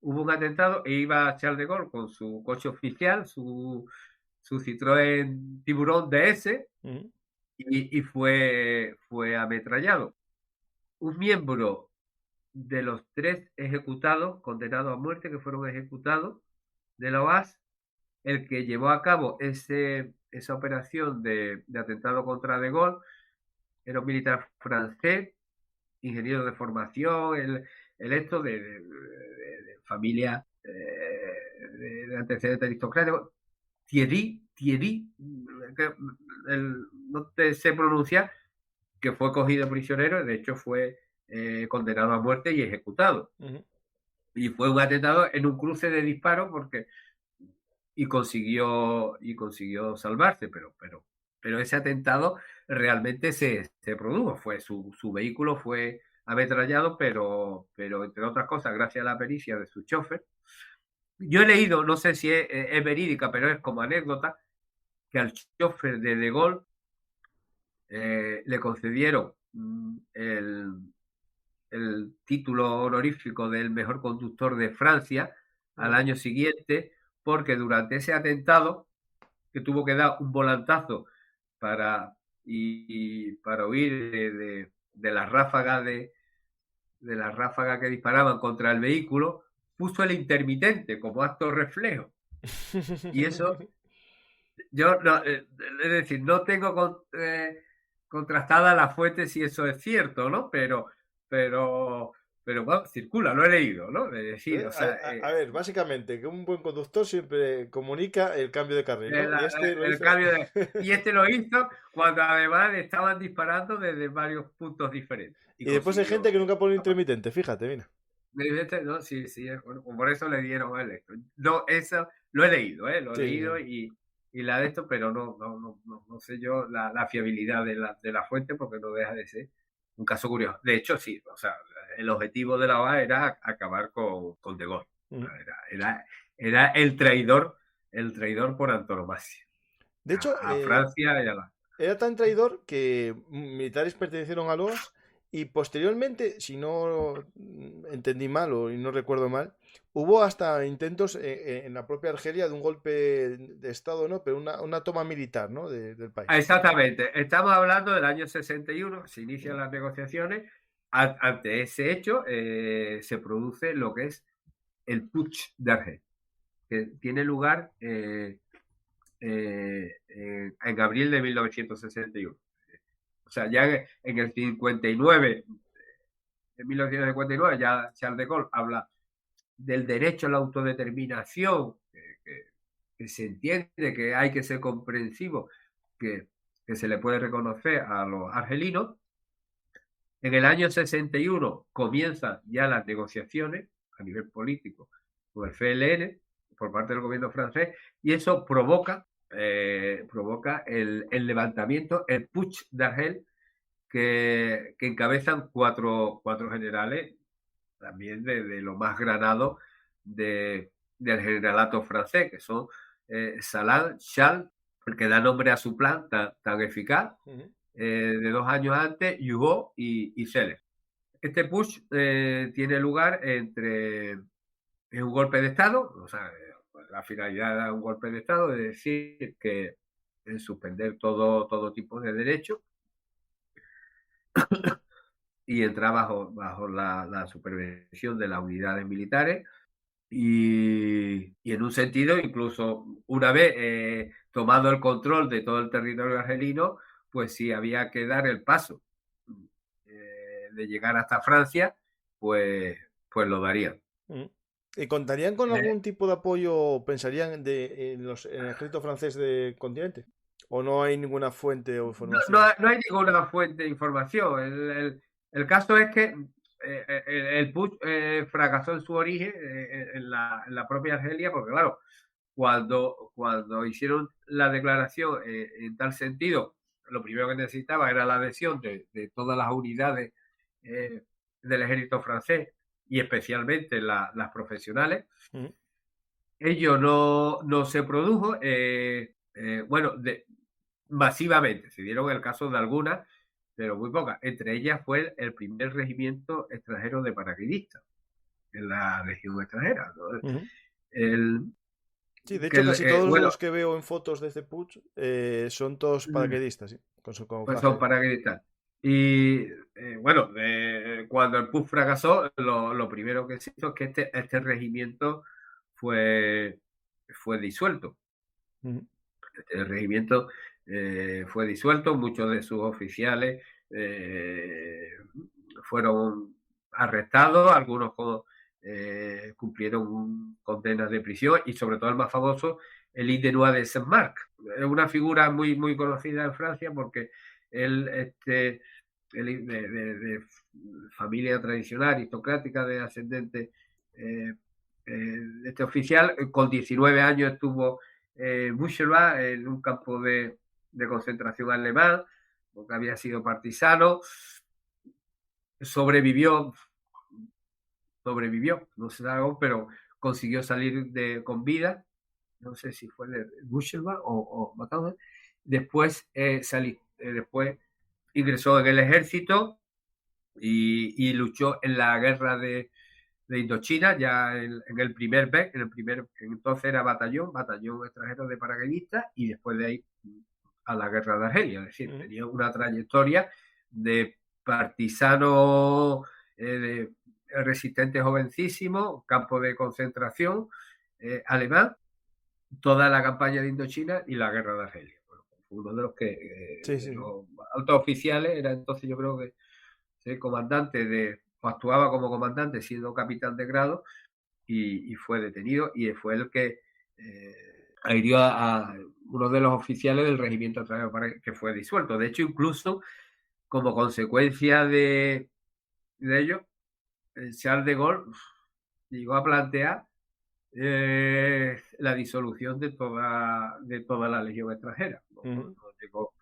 hubo un atentado e iba Charles de Gaulle con su coche oficial, su Citroën Tiburón DS, Ujú. y fue ametrallado. Un miembro de los 3 ejecutados, condenados a muerte, que fueron ejecutados de la OAS, el que llevó a cabo esa operación de atentado contra De Gaulle, era un militar francés, ingeniero de formación, el esto de familia de antecedentes aristocráticos, Thierry Thierry, no te sé pronunciar, que fue cogido prisionero, de hecho fue condenado a muerte y ejecutado. Y fue un atentado en un cruce de disparos y consiguió salvarse, pero ese atentado realmente se produjo. Su vehículo fue ametrallado, pero entre otras cosas, gracias a la pericia de su chofer. Yo he leído, no sé si es verídica, pero es como anécdota, que al chofer de Gaulle le concedieron el título honorífico del mejor conductor de Francia al año siguiente, porque durante ese atentado, que tuvo que dar un volantazo para huir de las ráfagas que disparaban contra el vehículo, puso el intermitente como acto reflejo. Y eso, yo no, es decir, no tengo contrastada la fuente si eso es cierto, ¿no? Pero bueno, circula, lo he leído, ¿no? Es decir, o sea, a ver, básicamente, que un buen conductor siempre comunica el cambio de carril, ¿no? Y este lo hizo cuando además estaban disparando desde varios puntos diferentes. Y después hay gente que nunca pone intermitente, fíjate, mira. No, sí, bueno, por eso le dieron el esto. No, eso lo he leído, lo he leído y la de esto, pero no sé yo la fiabilidad de la fuente, porque no deja de ser un caso curioso. De hecho, sí, o sea, el objetivo de la OA era acabar con De Gaulle. Era el traidor por antonomasia. De hecho, a Francia y a la... Era tan traidor que militares pertenecieron a los y posteriormente, si no entendí mal o no recuerdo mal, hubo hasta intentos en la propia Argelia de un golpe de Estado, ¿no? Pero una toma militar, ¿no? Del país. Exactamente. Estamos hablando del año 61, se inician las negociaciones. Ante ese hecho se produce lo que es el Putsch de Argel, que tiene lugar en abril de 1961. O sea, ya en el 59, en 1959, ya Charles de Gaulle habla del derecho a la autodeterminación, que se entiende que hay que ser comprensivo, que se le puede reconocer a los argelinos. En el año 61 comienzan ya las negociaciones a nivel político con el FLN por parte del gobierno francés, y eso provoca el levantamiento, el putsch de Argel, que encabezan cuatro generales, también de lo más granado del generalato francés, que son Salan, Charles, el que da nombre a su plan tan eficaz, de 2 años antes, Hugo y Celes. Este push tiene lugar es un golpe de Estado, o sea, la finalidad era un golpe de Estado, es decir, que suspender todo tipo de derechos y entrar bajo la supervisión de las unidades militares. Y en un sentido, incluso una vez tomado el control de todo el territorio argelino, pues si había que dar el paso de llegar hasta Francia, pues lo darían. ¿Y contarían con algún tipo de apoyo, pensarían, en el ejército francés del continente? ¿O no hay ninguna fuente o información? No hay ninguna fuente de información. El caso es que el putsch fracasó en su origen en la propia Argelia, porque claro, cuando hicieron la declaración en tal sentido, lo primero que necesitaba era la adhesión de todas las unidades del ejército francés, y especialmente las profesionales. Ello no se produjo. Bueno, masivamente, se dieron el caso de algunas, pero muy pocas. Entre ellas fue el primer regimiento extranjero de paracaidistas en la región extranjera, ¿no? Sí, de hecho, casi todos los que veo en fotos de este putsch son todos paracaidistas, ¿sí? Pues son paracaidistas. Y bueno, cuando el putsch fracasó, lo primero que se hizo es que este regimiento fue disuelto. El regimiento fue disuelto, muchos de sus oficiales fueron arrestados, algunos cumplieron condenas de prisión, y sobre todo el más famoso, el Indenois de Saint-Marc, es una figura muy, muy conocida en Francia porque él, de familia tradicional, aristocrática, de ascendente, este oficial, con 19 años estuvo en Buchenwald, en un campo de concentración alemán, porque había sido partisano, sobrevivió, no sé algo, pero consiguió salir con vida. No sé si fue de Buchenwald o Mauthausen. Después después ingresó en el ejército y luchó en la guerra de Indochina, ya en el primer BEC, entonces era batallón extranjero de paracaidistas, y después de ahí a la guerra de Argelia. Es decir, tenía una trayectoria de partisano, de resistente jovencísimo, campo de concentración alemán, toda la campaña de Indochina y la guerra de Argelia. Bueno, fue uno de los que los altos oficiales, era entonces, yo creo que comandante o actuaba como comandante siendo capitán de grado, y fue detenido, y fue el que hirió a uno de los oficiales del regimiento extranjero que fue disuelto. De hecho, incluso como consecuencia de ello, Charles de Gaulle llegó a plantear la disolución de toda la legión extranjera. No llegó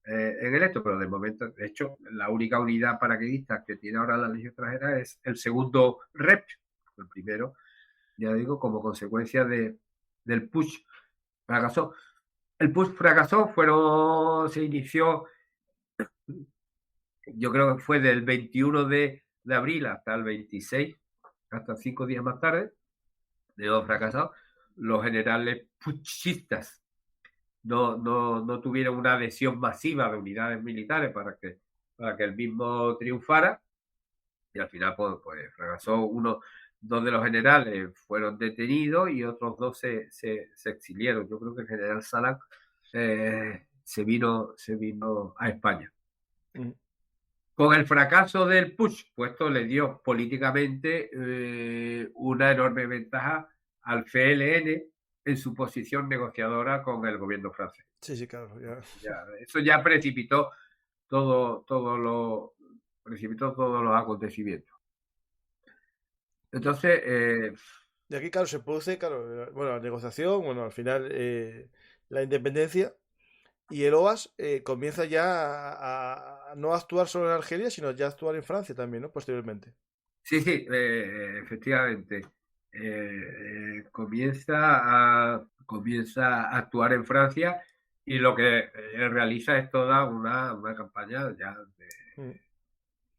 en esto, pero de momento, de hecho, la única unidad paracaidista que tiene ahora la legión extranjera es el segundo REP. El primero, ya digo, como consecuencia del push, fracasó. El push fracasó, se inició, yo creo que fue del 21 de abril hasta el 26, hasta 5 días más tarde, de dos fracasados. Los generales puchistas no tuvieron una adhesión masiva de unidades militares para que el mismo triunfara, y al final pues fracasó. Dos de los generales fueron detenidos y otros dos se exiliaron. Yo creo que el general Salah se vino a España. Con el fracaso del putsch, pues esto le dio políticamente una enorme ventaja al FLN en su posición negociadora con el gobierno francés. Sí, claro. Eso ya precipitó todos los acontecimientos. Entonces, y aquí, claro, se produce, bueno, la negociación, bueno, al final la independencia, y el OAS comienza ya a no actuar solo en Argelia, sino ya a actuar en Francia también, ¿no? Posteriormente. Sí, efectivamente. Comienza a actuar en Francia, y lo que realiza es toda una campaña ya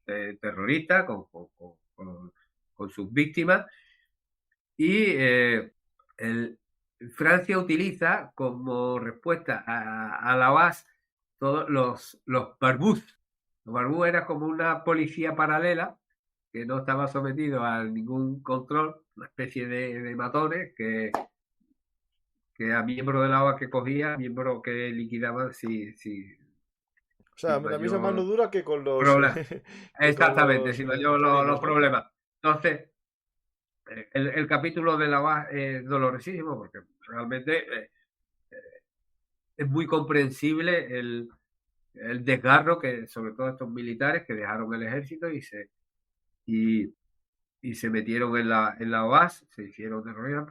de terrorista con sus víctimas, y Francia utiliza como respuesta a la OAS todos los barbús. Los barbús era como una policía paralela que no estaba sometido a ningún control, una especie de matones que a miembros de la OAS que cogía, miembros que liquidaban o sea, la misma mano dura que con los... Exactamente, sin mayor los ¿no? problemas. Entonces, el capítulo de la OAS es dolorosísimo, porque realmente es muy comprensible el desgarro que, sobre todo estos militares que dejaron el ejército y se metieron en la OAS, se hicieron terroristas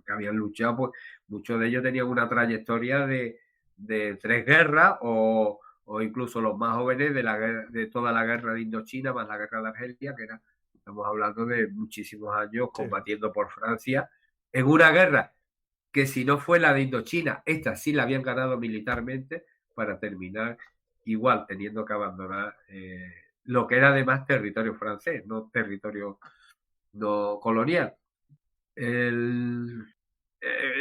que habían luchado, pues muchos de ellos tenían una trayectoria de 3 guerras, o incluso los más jóvenes de toda la guerra de Indochina, más la guerra de Argelia, estamos hablando de muchísimos años combatiendo por Francia en una guerra que, si no fue la de Indochina, esta sí la habían ganado militarmente, para terminar igual teniendo que abandonar lo que era además territorio francés, no territorio no colonial.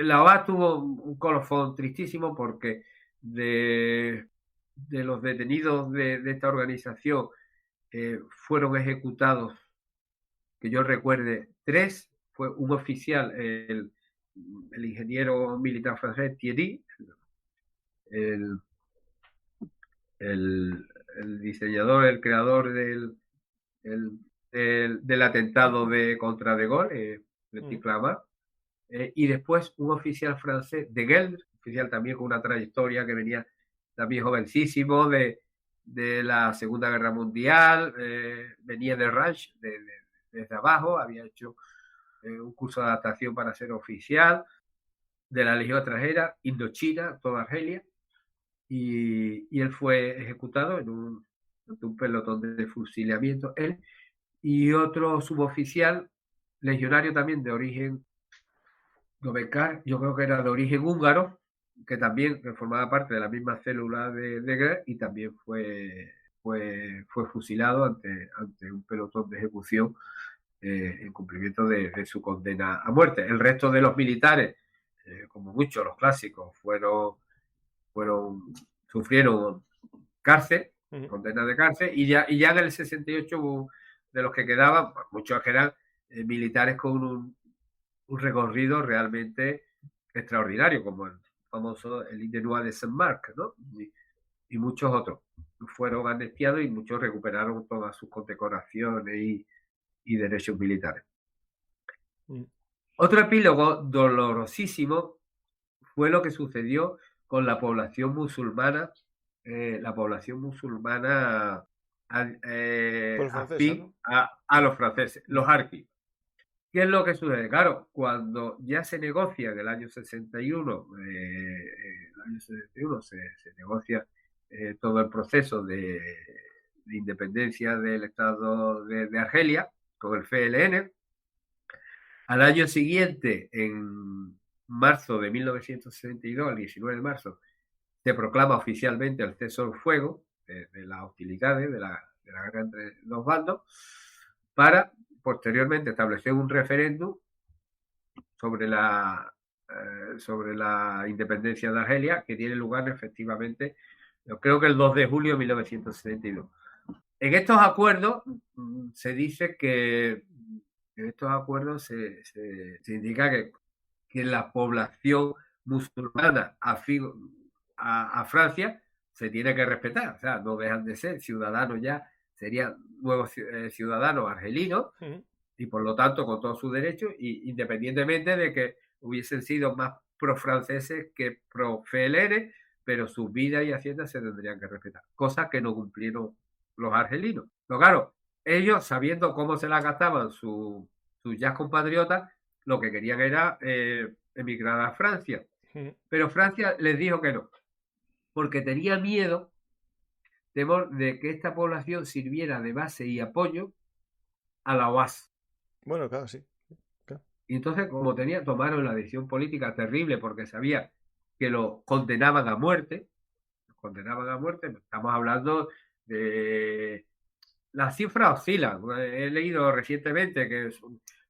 La OAS tuvo un colofón tristísimo, porque de los detenidos de esta organización fueron ejecutados, que yo recuerde, 3. Fue un oficial, el ingeniero militar francés Thierry, el diseñador, el creador del atentado contra De Gaulle, Petit Clamart, y después un oficial francés, de Gaulle, oficial también con una trayectoria, que venía también jovencísimo de la Segunda Guerra Mundial, venía de ranch, desde abajo, había hecho un curso de adaptación para ser oficial de la Legión Extranjera, Indochina, toda Argelia, y él fue ejecutado en un pelotón de fusilamiento, él y otro suboficial legionario también de origen Dobecar, yo creo que era de origen húngaro, que también formaba parte de la misma célula de Gre, y también fue fusilado ante un pelotón de ejecución en cumplimiento de su condena a muerte. El resto de los militares, como muchos, los clásicos, sufrieron cárcel, condena de cárcel, y ya en el 68 hubo, de los que quedaban, pues, muchos que eran militares con un recorrido realmente extraordinario, como el famoso el Indenois de Saint-Marc, ¿no? Y muchos otros fueron amnistiados y muchos recuperaron todas sus condecoraciones y derechos militares. Otro epílogo dolorosísimo fue lo que sucedió con la población musulmana, afín a los franceses, los harkis. ¿Qué es lo que sucede? Claro, cuando ya se negocia en el año 61, se negocia todo el proceso de independencia del Estado de Argelia con el FLN. Al año siguiente, en marzo de 1962, el 19 de marzo, se proclama oficialmente el cese al fuego de las hostilidades, de la guerra entre los bandos, para posteriormente establecer un referéndum sobre la independencia de Argelia, que tiene lugar efectivamente, yo creo que el 2 de julio de 1972. En estos acuerdos se dice que en estos acuerdos se indica que la población musulmana afín a Francia se tiene que respetar, o sea, no dejan de ser ciudadanos ya, serían nuevos ciudadanos argelinos, y por lo tanto con todos sus derechos, y independientemente de que hubiesen sido más pro-franceses que pro-FLN, pero sus vidas y haciendas se tendrían que respetar, cosa que no cumplieron los argelinos. Pero claro, ellos, sabiendo cómo se la gastaban sus ya compatriotas, lo que querían era emigrar a Francia. Pero Francia les dijo que no, porque tenía temor de que esta población sirviera de base y apoyo a la OAS. Bueno, claro, sí. Claro. Y entonces, como tomaron la decisión política terrible, porque sabía que lo condenaban a muerte. Estamos hablando de... Las cifras oscilan. He leído recientemente que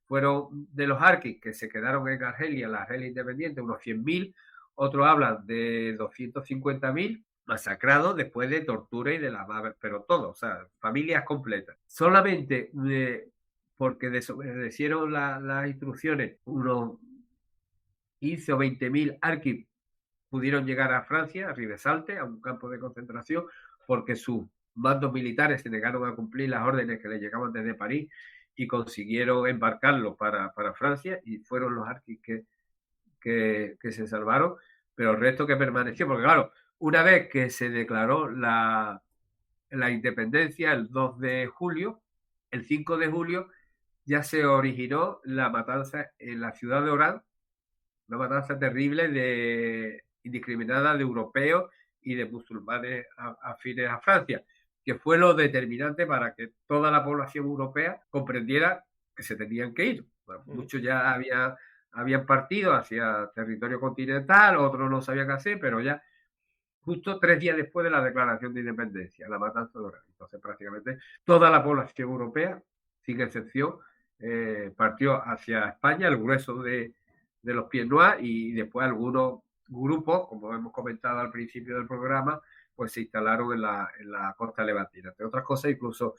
fueron de los harkis que se quedaron en Argelia, la Argelia independiente, unos 100.000. Otros hablan de 250.000 masacrados después de tortura y de pero todo, o sea, familias completas. Solamente porque desobedecieron las instrucciones, unos 15 o 20.000 harkis pudieron llegar a Francia, a Rivesaltes, a un campo de concentración, porque sus mandos militares se negaron a cumplir las órdenes que les llegaban desde París y consiguieron embarcarlos para Francia, y fueron los harkis que se salvaron, pero el resto que permaneció, porque claro, una vez que se declaró la independencia el 2 de julio, el 5 de julio ya se originó la matanza en la ciudad de Orán, una matanza terrible indiscriminada de europeos y de musulmanes afines a Francia, que fue lo determinante para que toda la población europea comprendiera que se tenían que ir. Bueno, muchos ya habían partido hacia territorio continental, otros no sabían qué hacer, pero ya justo 3 días después de la declaración de independencia, la matanza de Orán. Entonces, prácticamente toda la población europea, sin excepción, partió hacia España, el grueso de los pieds noirs, y después algunos grupos, como hemos comentado al principio del programa, pues se instalaron en la costa levantina. Entre otras cosas, incluso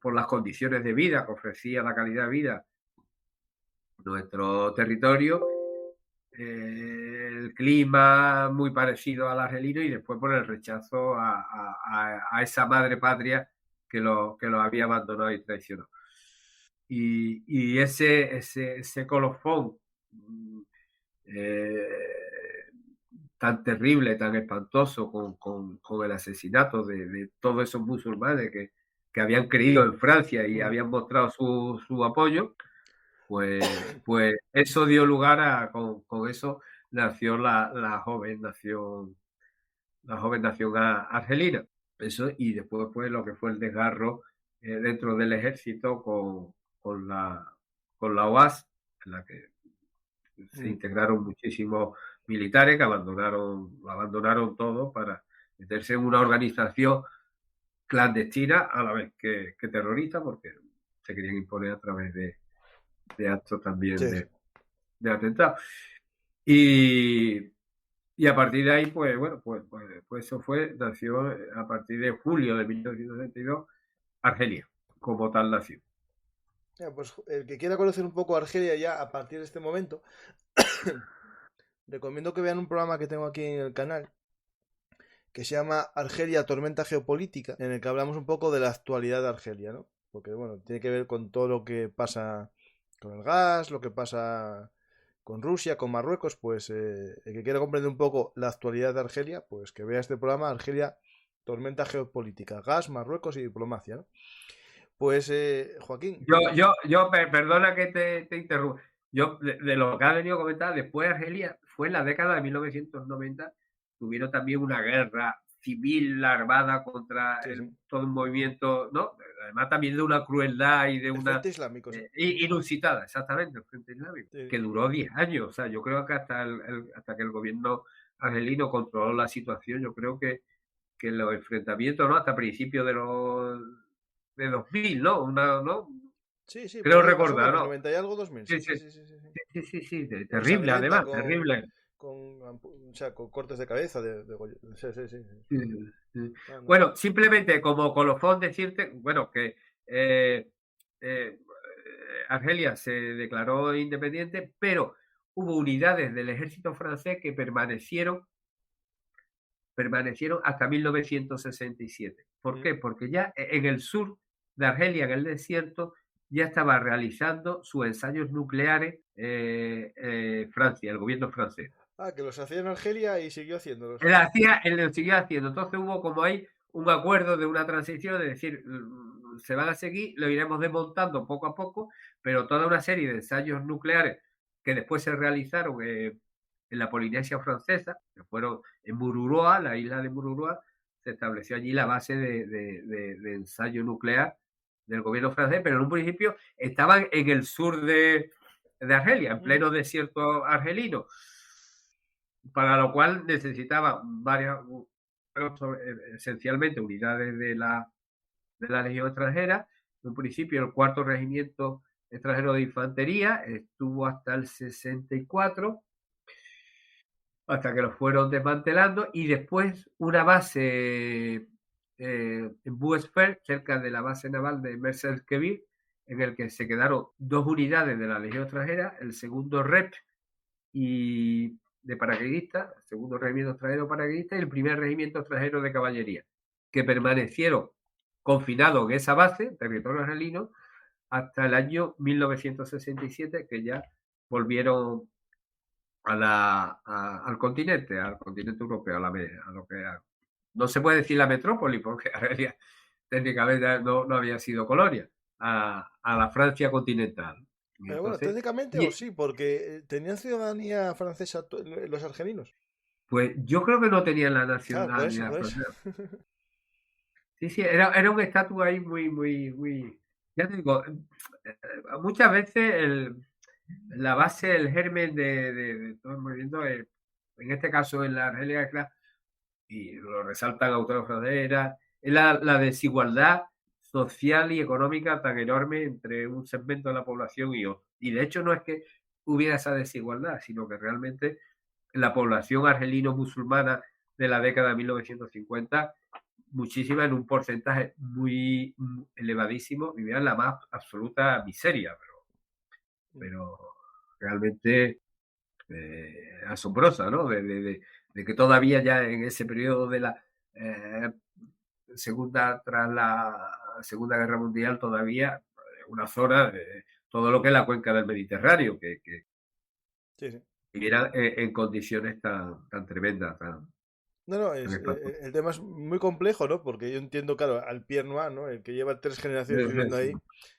por las condiciones de vida que ofrecía, la calidad de vida nuestro territorio, el clima muy parecido al argelino, y después por el rechazo a esa madre patria que lo había abandonado y traicionado. Y ese colofón tan terrible, tan espantoso con el asesinato de todos esos musulmanes que habían creído en Francia y habían mostrado su apoyo, pues eso dio lugar con eso nació la joven nación argelina. Eso, y después pues lo que fue el desgarro dentro del ejército con la OAS, en la que se integraron muchísimos militares que abandonaron todo para meterse en una organización clandestina a la vez que terrorista, porque se querían imponer a través de actos también Sí, sí. de atentados. Y a partir de ahí, pues bueno, pues eso nació a partir de julio de 1962, Argelia, como tal nació. Ya, pues el que quiera conocer un poco Argelia ya a partir de este momento, recomiendo que vean un programa que tengo aquí en el canal que se llama Argelia Tormenta Geopolítica, en el que hablamos un poco de la actualidad de Argelia, ¿no? Porque, bueno, tiene que ver con todo lo que pasa con el gas, lo que pasa con Rusia, con Marruecos, pues el que quiera comprender un poco la actualidad de Argelia, pues que vea este programa, Argelia Tormenta Geopolítica, gas, Marruecos y diplomacia, ¿no? Pues, Joaquín, Perdona que te interrumpa. Yo, de lo que ha venido a comentar, después Argelia fue en la década de 1990, tuvieron también una guerra civil armada contra sí, sí. todo un movimiento, ¿no? Además también de una crueldad y de El una Frente Islámico, sí. inusitada, exactamente, el Frente Islámico, Sí, que duró 10 años. O sea, yo creo que hasta que el gobierno argelino controló la situación, yo creo que los enfrentamientos, ¿no? Hasta principios de 2000, ¿no? ¿No? sí, sí, por Creo ahí más o recordar, menos, ¿no? 90 y algo, 2000, Sí, sí, sí, sí, sí, sí, sí, sí. sí, terrible, Sangrienta, además, terrible. o sea, con cortes de cabeza, sí, sí, sí, sí. Sí, sí. No, no. Bueno, simplemente como colofón decirte, bueno, que eh, eh, Argelia se declaró independiente, pero hubo unidades del ejército francés que permanecieron hasta 1967. ¿Por Mm. qué? Porque ya en el sur de Argelia, en el desierto, ya estaba realizando sus ensayos nucleares Francia, el gobierno francés. Ah, que los hacía en Argelia y siguió haciéndolos. Él lo siguió haciendo. Entonces hubo como ahí un acuerdo de una transición, de decir, se van a seguir, lo iremos desmontando poco a poco, pero toda una serie de ensayos nucleares que después se realizaron en la Polinesia francesa, que fueron en Mururoa, la isla de Mururoa, se estableció allí la base de ensayo nuclear del gobierno francés, pero en un principio estaban en el sur de Argelia, en Mm. pleno desierto argelino, para lo cual necesitaba varias, esencialmente unidades de la Legión extranjera. En un principio, el cuarto regimiento extranjero de infantería estuvo hasta el 64, hasta que lo fueron desmantelando, y después una base en Bouesfer, cerca de la base naval de Mercer-Kebir, en el que se quedaron dos unidades de la Legión extranjera, el segundo REP y de paracaidistas, el segundo regimiento extranjero de paracaidistas y el primer regimiento extranjero de caballería, que permanecieron confinados en esa base, territorio argelino, hasta el año 1967, que ya volvieron al continente europeo, a lo que no se puede decir la metrópoli, porque Argelia técnicamente no había sido colonia, a la Francia continental. Y Bueno, entonces, técnicamente o y, sí, porque tenían ciudadanía francesa los argelinos. pues yo creo que no tenían la Claro, por eso, nacionalidad por eso. francesa. Sí, sí, era un estatus ahí muy, ya te digo, muchas veces la base, el germen de todo el movimiento, en este caso en la Argelia, y lo resaltan autores franceses, es la desigualdad social y económica tan enorme entre un segmento de la población y otro. Y de hecho no es que hubiera esa desigualdad, sino que realmente la población argelino-musulmana de la década de 1950, muchísima, en un porcentaje muy elevadísimo, vivían la más absoluta miseria, pero realmente asombrosa, ¿no? De que todavía ya en ese periodo de la tras la Segunda Guerra Mundial, todavía una zona, todo lo que es la cuenca del Mediterráneo, Sí, sí. vivieran en condiciones tan tremendas, No, tan espantosas. el tema es muy complejo, ¿no? Porque yo entiendo, claro, al Pierre Noir, ¿no? El que lleva 3 generaciones viviendo Sí. ahí,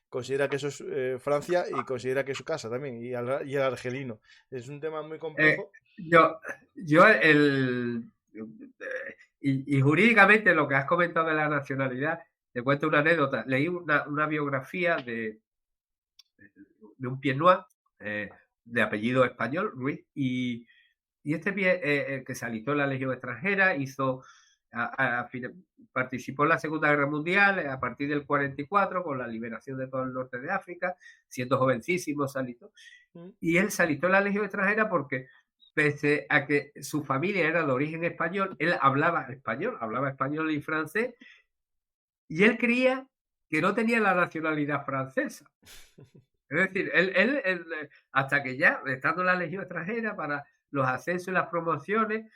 considera que eso es Francia y considera que es su casa también, y el argelino. Es un tema muy Eh, complejo. yo, yo y jurídicamente lo que has comentado de la nacionalidad, te cuento una anécdota. Leí una biografía de un Pied-Noir, de apellido español, Ruiz, y este pie, que se alistó en la Legión extranjera, participó en la Segunda Guerra Mundial a partir del 44 con la liberación de todo el norte de África, siendo jovencísimo se alistó. Mm. Y él se alistó en la Legión extranjera porque pese a que su familia era de origen español, él hablaba español y francés, y él creía que no tenía la nacionalidad francesa. Es decir, hasta que ya, estando en la Legión extranjera para los ascensos y las promociones,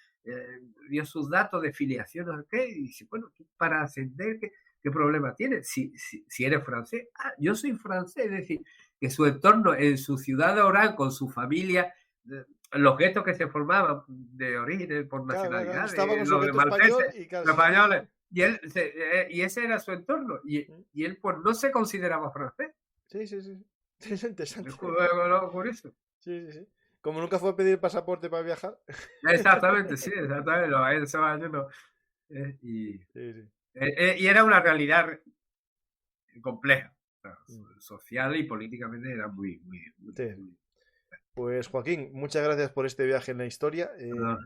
dio sus datos de filiación, no sé qué, y dice, bueno, para ascender, ¿qué problema tienes? Si eres francés, yo soy francés, es decir, que su entorno, en su ciudad de Orán, con su familia, los guetos que se formaban de origen, por Claro, claro, claro. nacionalidad, Estaba con su los de gueto español malteses, y claro, los si no. españoles, y ese era su entorno, Mm. y él pues no se consideraba francés. Sí, sí, sí. Sí, es interesante. Por eso. Sí, sí, sí. Como nunca fue a pedir pasaporte para viajar. Exactamente, sí, exactamente. Esos años no. Y, Sí, sí. y era una realidad compleja. O sea, Mm. social y políticamente era Sí. muy, Pues Joaquín, muchas gracias por este viaje en la historia.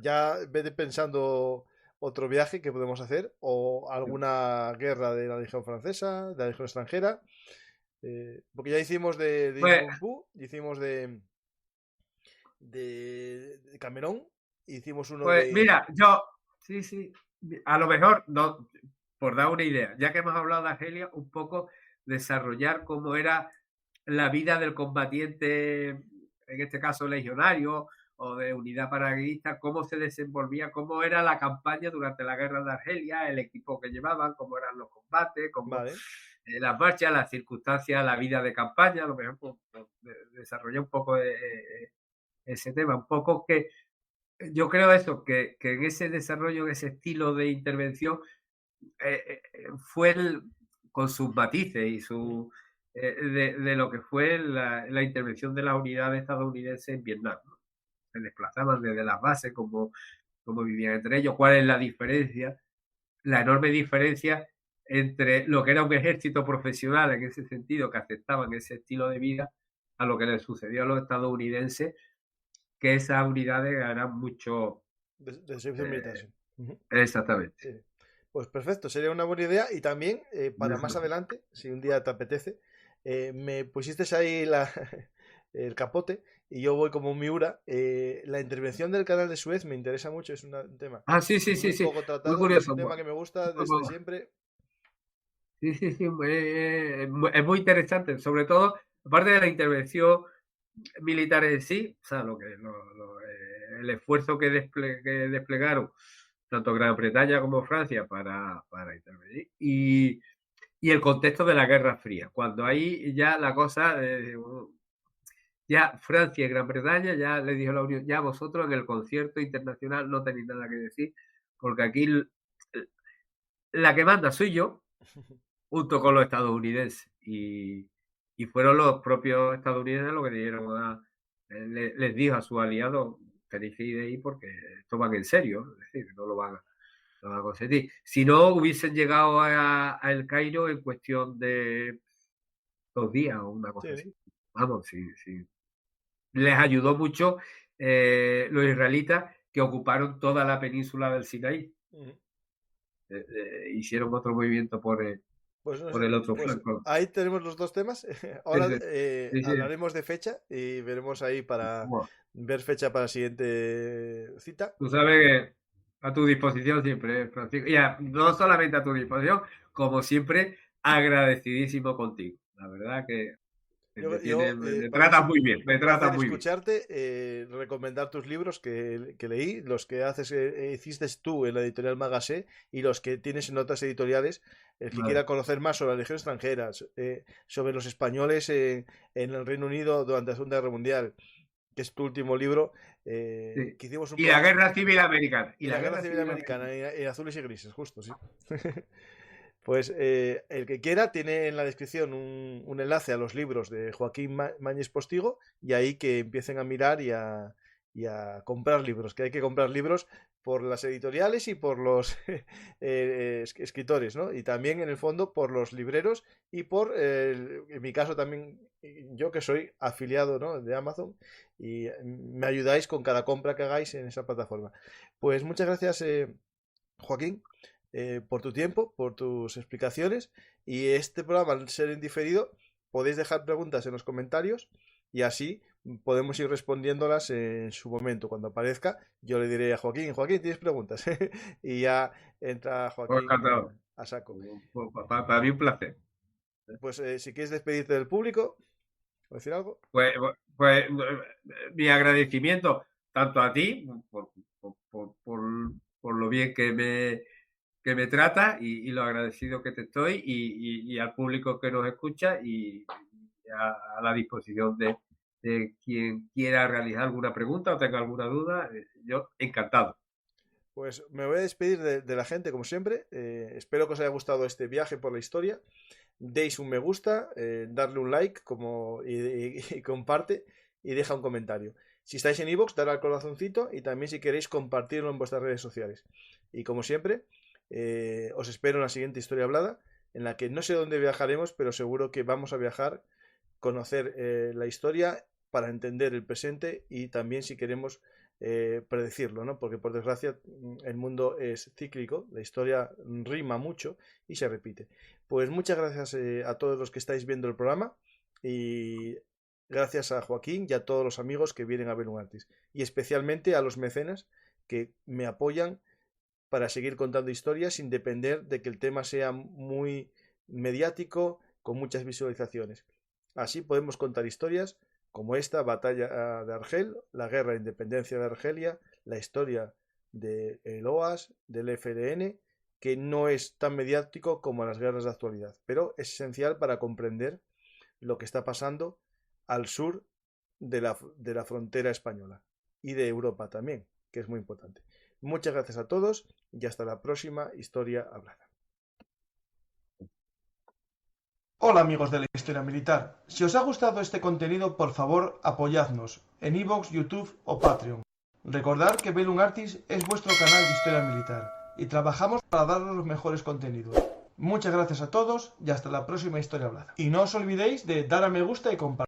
Ya vete pensando otro viaje que podemos hacer o alguna guerra de la Legión Francesa, de la Legión extranjera. Porque ya hicimos de pues, Incompú, hicimos de Camerón, hicimos uno pues de... mira, sí, sí, a lo mejor, no, por dar una idea, ya que hemos hablado de Argelia, un poco desarrollar cómo era la vida del combatiente, en este caso legionario o de unidad paraguayista, cómo se desenvolvía, cómo era la campaña durante la guerra de Argelia, el equipo que llevaban, cómo eran los combates, cómo Vale. las marchas, las circunstancias, la vida de campaña, a lo mejor pues, desarrollé un poco ese tema, un poco que yo creo eso, que en ese desarrollo, en ese estilo de intervención, fue con sus matices y de lo que fue la intervención de las unidades estadounidenses en Vietnam, ¿no? Se desplazaban desde las bases, como vivían entre ellos, cuál es la diferencia, la enorme diferencia entre lo que era un ejército profesional en ese sentido, que aceptaban ese estilo de vida, a lo que les sucedió a los estadounidenses, que esas unidades eran mucho... De servicio militar, Eh, sí. Ujú. exactamente. Sí. Pues perfecto, sería una buena idea. Y también, para más adelante, si un día te apetece, me pusiste ahí el capote y yo voy como Miura. La intervención del canal de Suez me interesa mucho, es un tema Sí, sí, sí, muy sí. poco Muy tratado y es un curioso. tema que me gusta desde siempre. Sí, sí, sí. Es muy interesante. Sobre todo, aparte de la intervención militar en sí, o sea, el esfuerzo que desplegaron tanto Gran Bretaña como Francia para intervenir y el contexto de la Guerra Fría. Cuando ahí ya la cosa, ya Francia y Gran Bretaña ya le dijo a la Unión, ya vosotros en el concierto internacional no tenéis nada que decir, porque aquí la que manda soy yo, junto con los estadounidenses. Y fueron los propios estadounidenses los que les dijo a sus aliados, tenéis que ir de ahí porque esto van en serio, es decir, no van a consentir. Si no, hubiesen llegado a El Cairo en cuestión de 2 días o una cosa Sí, así. Vamos, sí, sí. Les ayudó mucho los israelitas que ocuparon toda la península del Sinaí. ujú. Hicieron otro movimiento Pues no por sé, el otro pues flanco. ahí tenemos los dos temas. Sí, Ahora sí, sí. hablaremos de fecha y veremos ahí para Bueno, ver fecha para la siguiente cita. tú sabes que a tu disposición siempre, Francisco. Ya, no solamente a tu disposición, como siempre, agradecidísimo contigo. La verdad que me Para mí es tratas muy bien, me un tratas placer muy bien. escucharte, recomendar tus libros que leí, los que hiciste tú en la editorial Magazé y los que tienes en otras editoriales. El que Vale. quiera conocer más sobre la Legión extranjera, sobre los españoles en el Reino Unido durante la Segunda Guerra Mundial, que es tu último libro, Sí. que hicimos un Y la Guerra Civil Americana. Y la Guerra Civil Americana, en azules y grises, justo, sí. Pues el que quiera tiene en la descripción un enlace a los libros de Joaquín Mañez Postigo, y ahí que empiecen a mirar y a comprar libros, que hay que comprar libros por las editoriales y por los escritores, ¿no? Y también en el fondo por los libreros y por, en mi caso también, yo que soy afiliado, ¿no?, de Amazon, y me ayudáis con cada compra que hagáis en esa plataforma. Pues muchas gracias, Joaquín, por tu tiempo, por tus explicaciones, y este programa, al ser en diferido, podéis dejar preguntas en los comentarios y así podemos ir respondiéndolas en su momento. Cuando aparezca, yo le diré a Joaquín, Joaquín, ¿tienes preguntas? Y ya entra Joaquín a saco. Para mí un placer. Pues si quieres despedirte del público o decir algo. Pues mi agradecimiento tanto a ti por lo bien que me trata y lo agradecido que te estoy y al público que nos escucha y a la disposición de quien quiera realizar alguna pregunta o tenga alguna duda, yo encantado. Pues me voy a despedir de la gente como siempre. Espero que os haya gustado este viaje por la historia. Deis un me gusta, darle un like y comparte y deja un comentario. Si estáis en iVoox, darle al corazoncito y también si queréis compartirlo en vuestras redes sociales. Y como siempre, os espero en la siguiente historia hablada, en la que no sé dónde viajaremos, pero seguro que vamos a viajar, conocer la historia para entender el presente y también si queremos predecirlo, ¿no? Porque por desgracia el mundo es cíclico, la historia rima mucho y se repite. Pues muchas gracias a todos los que estáis viendo el programa y gracias a Joaquín y a todos los amigos que vienen a ver un artist y especialmente a los mecenas que me apoyan para seguir contando historias sin depender de que el tema sea muy mediático con muchas visualizaciones. Así podemos contar historias como esta batalla de Argel, la guerra de independencia de Argelia, la historia del OAS, del FLN, que no es tan mediático como las guerras de actualidad, pero es esencial para comprender lo que está pasando al sur de la frontera española y de Europa también, que es muy importante. Muchas gracias a todos y hasta la próxima historia hablada. Hola amigos de la historia militar, si os ha gustado este contenido por favor apoyadnos en iVoox, YouTube o Patreon. Recordad que Bellum Artis es vuestro canal de historia militar y trabajamos para daros los mejores contenidos. Muchas gracias a todos y hasta la próxima historia hablada. Y no os olvidéis de dar a me gusta y compartir.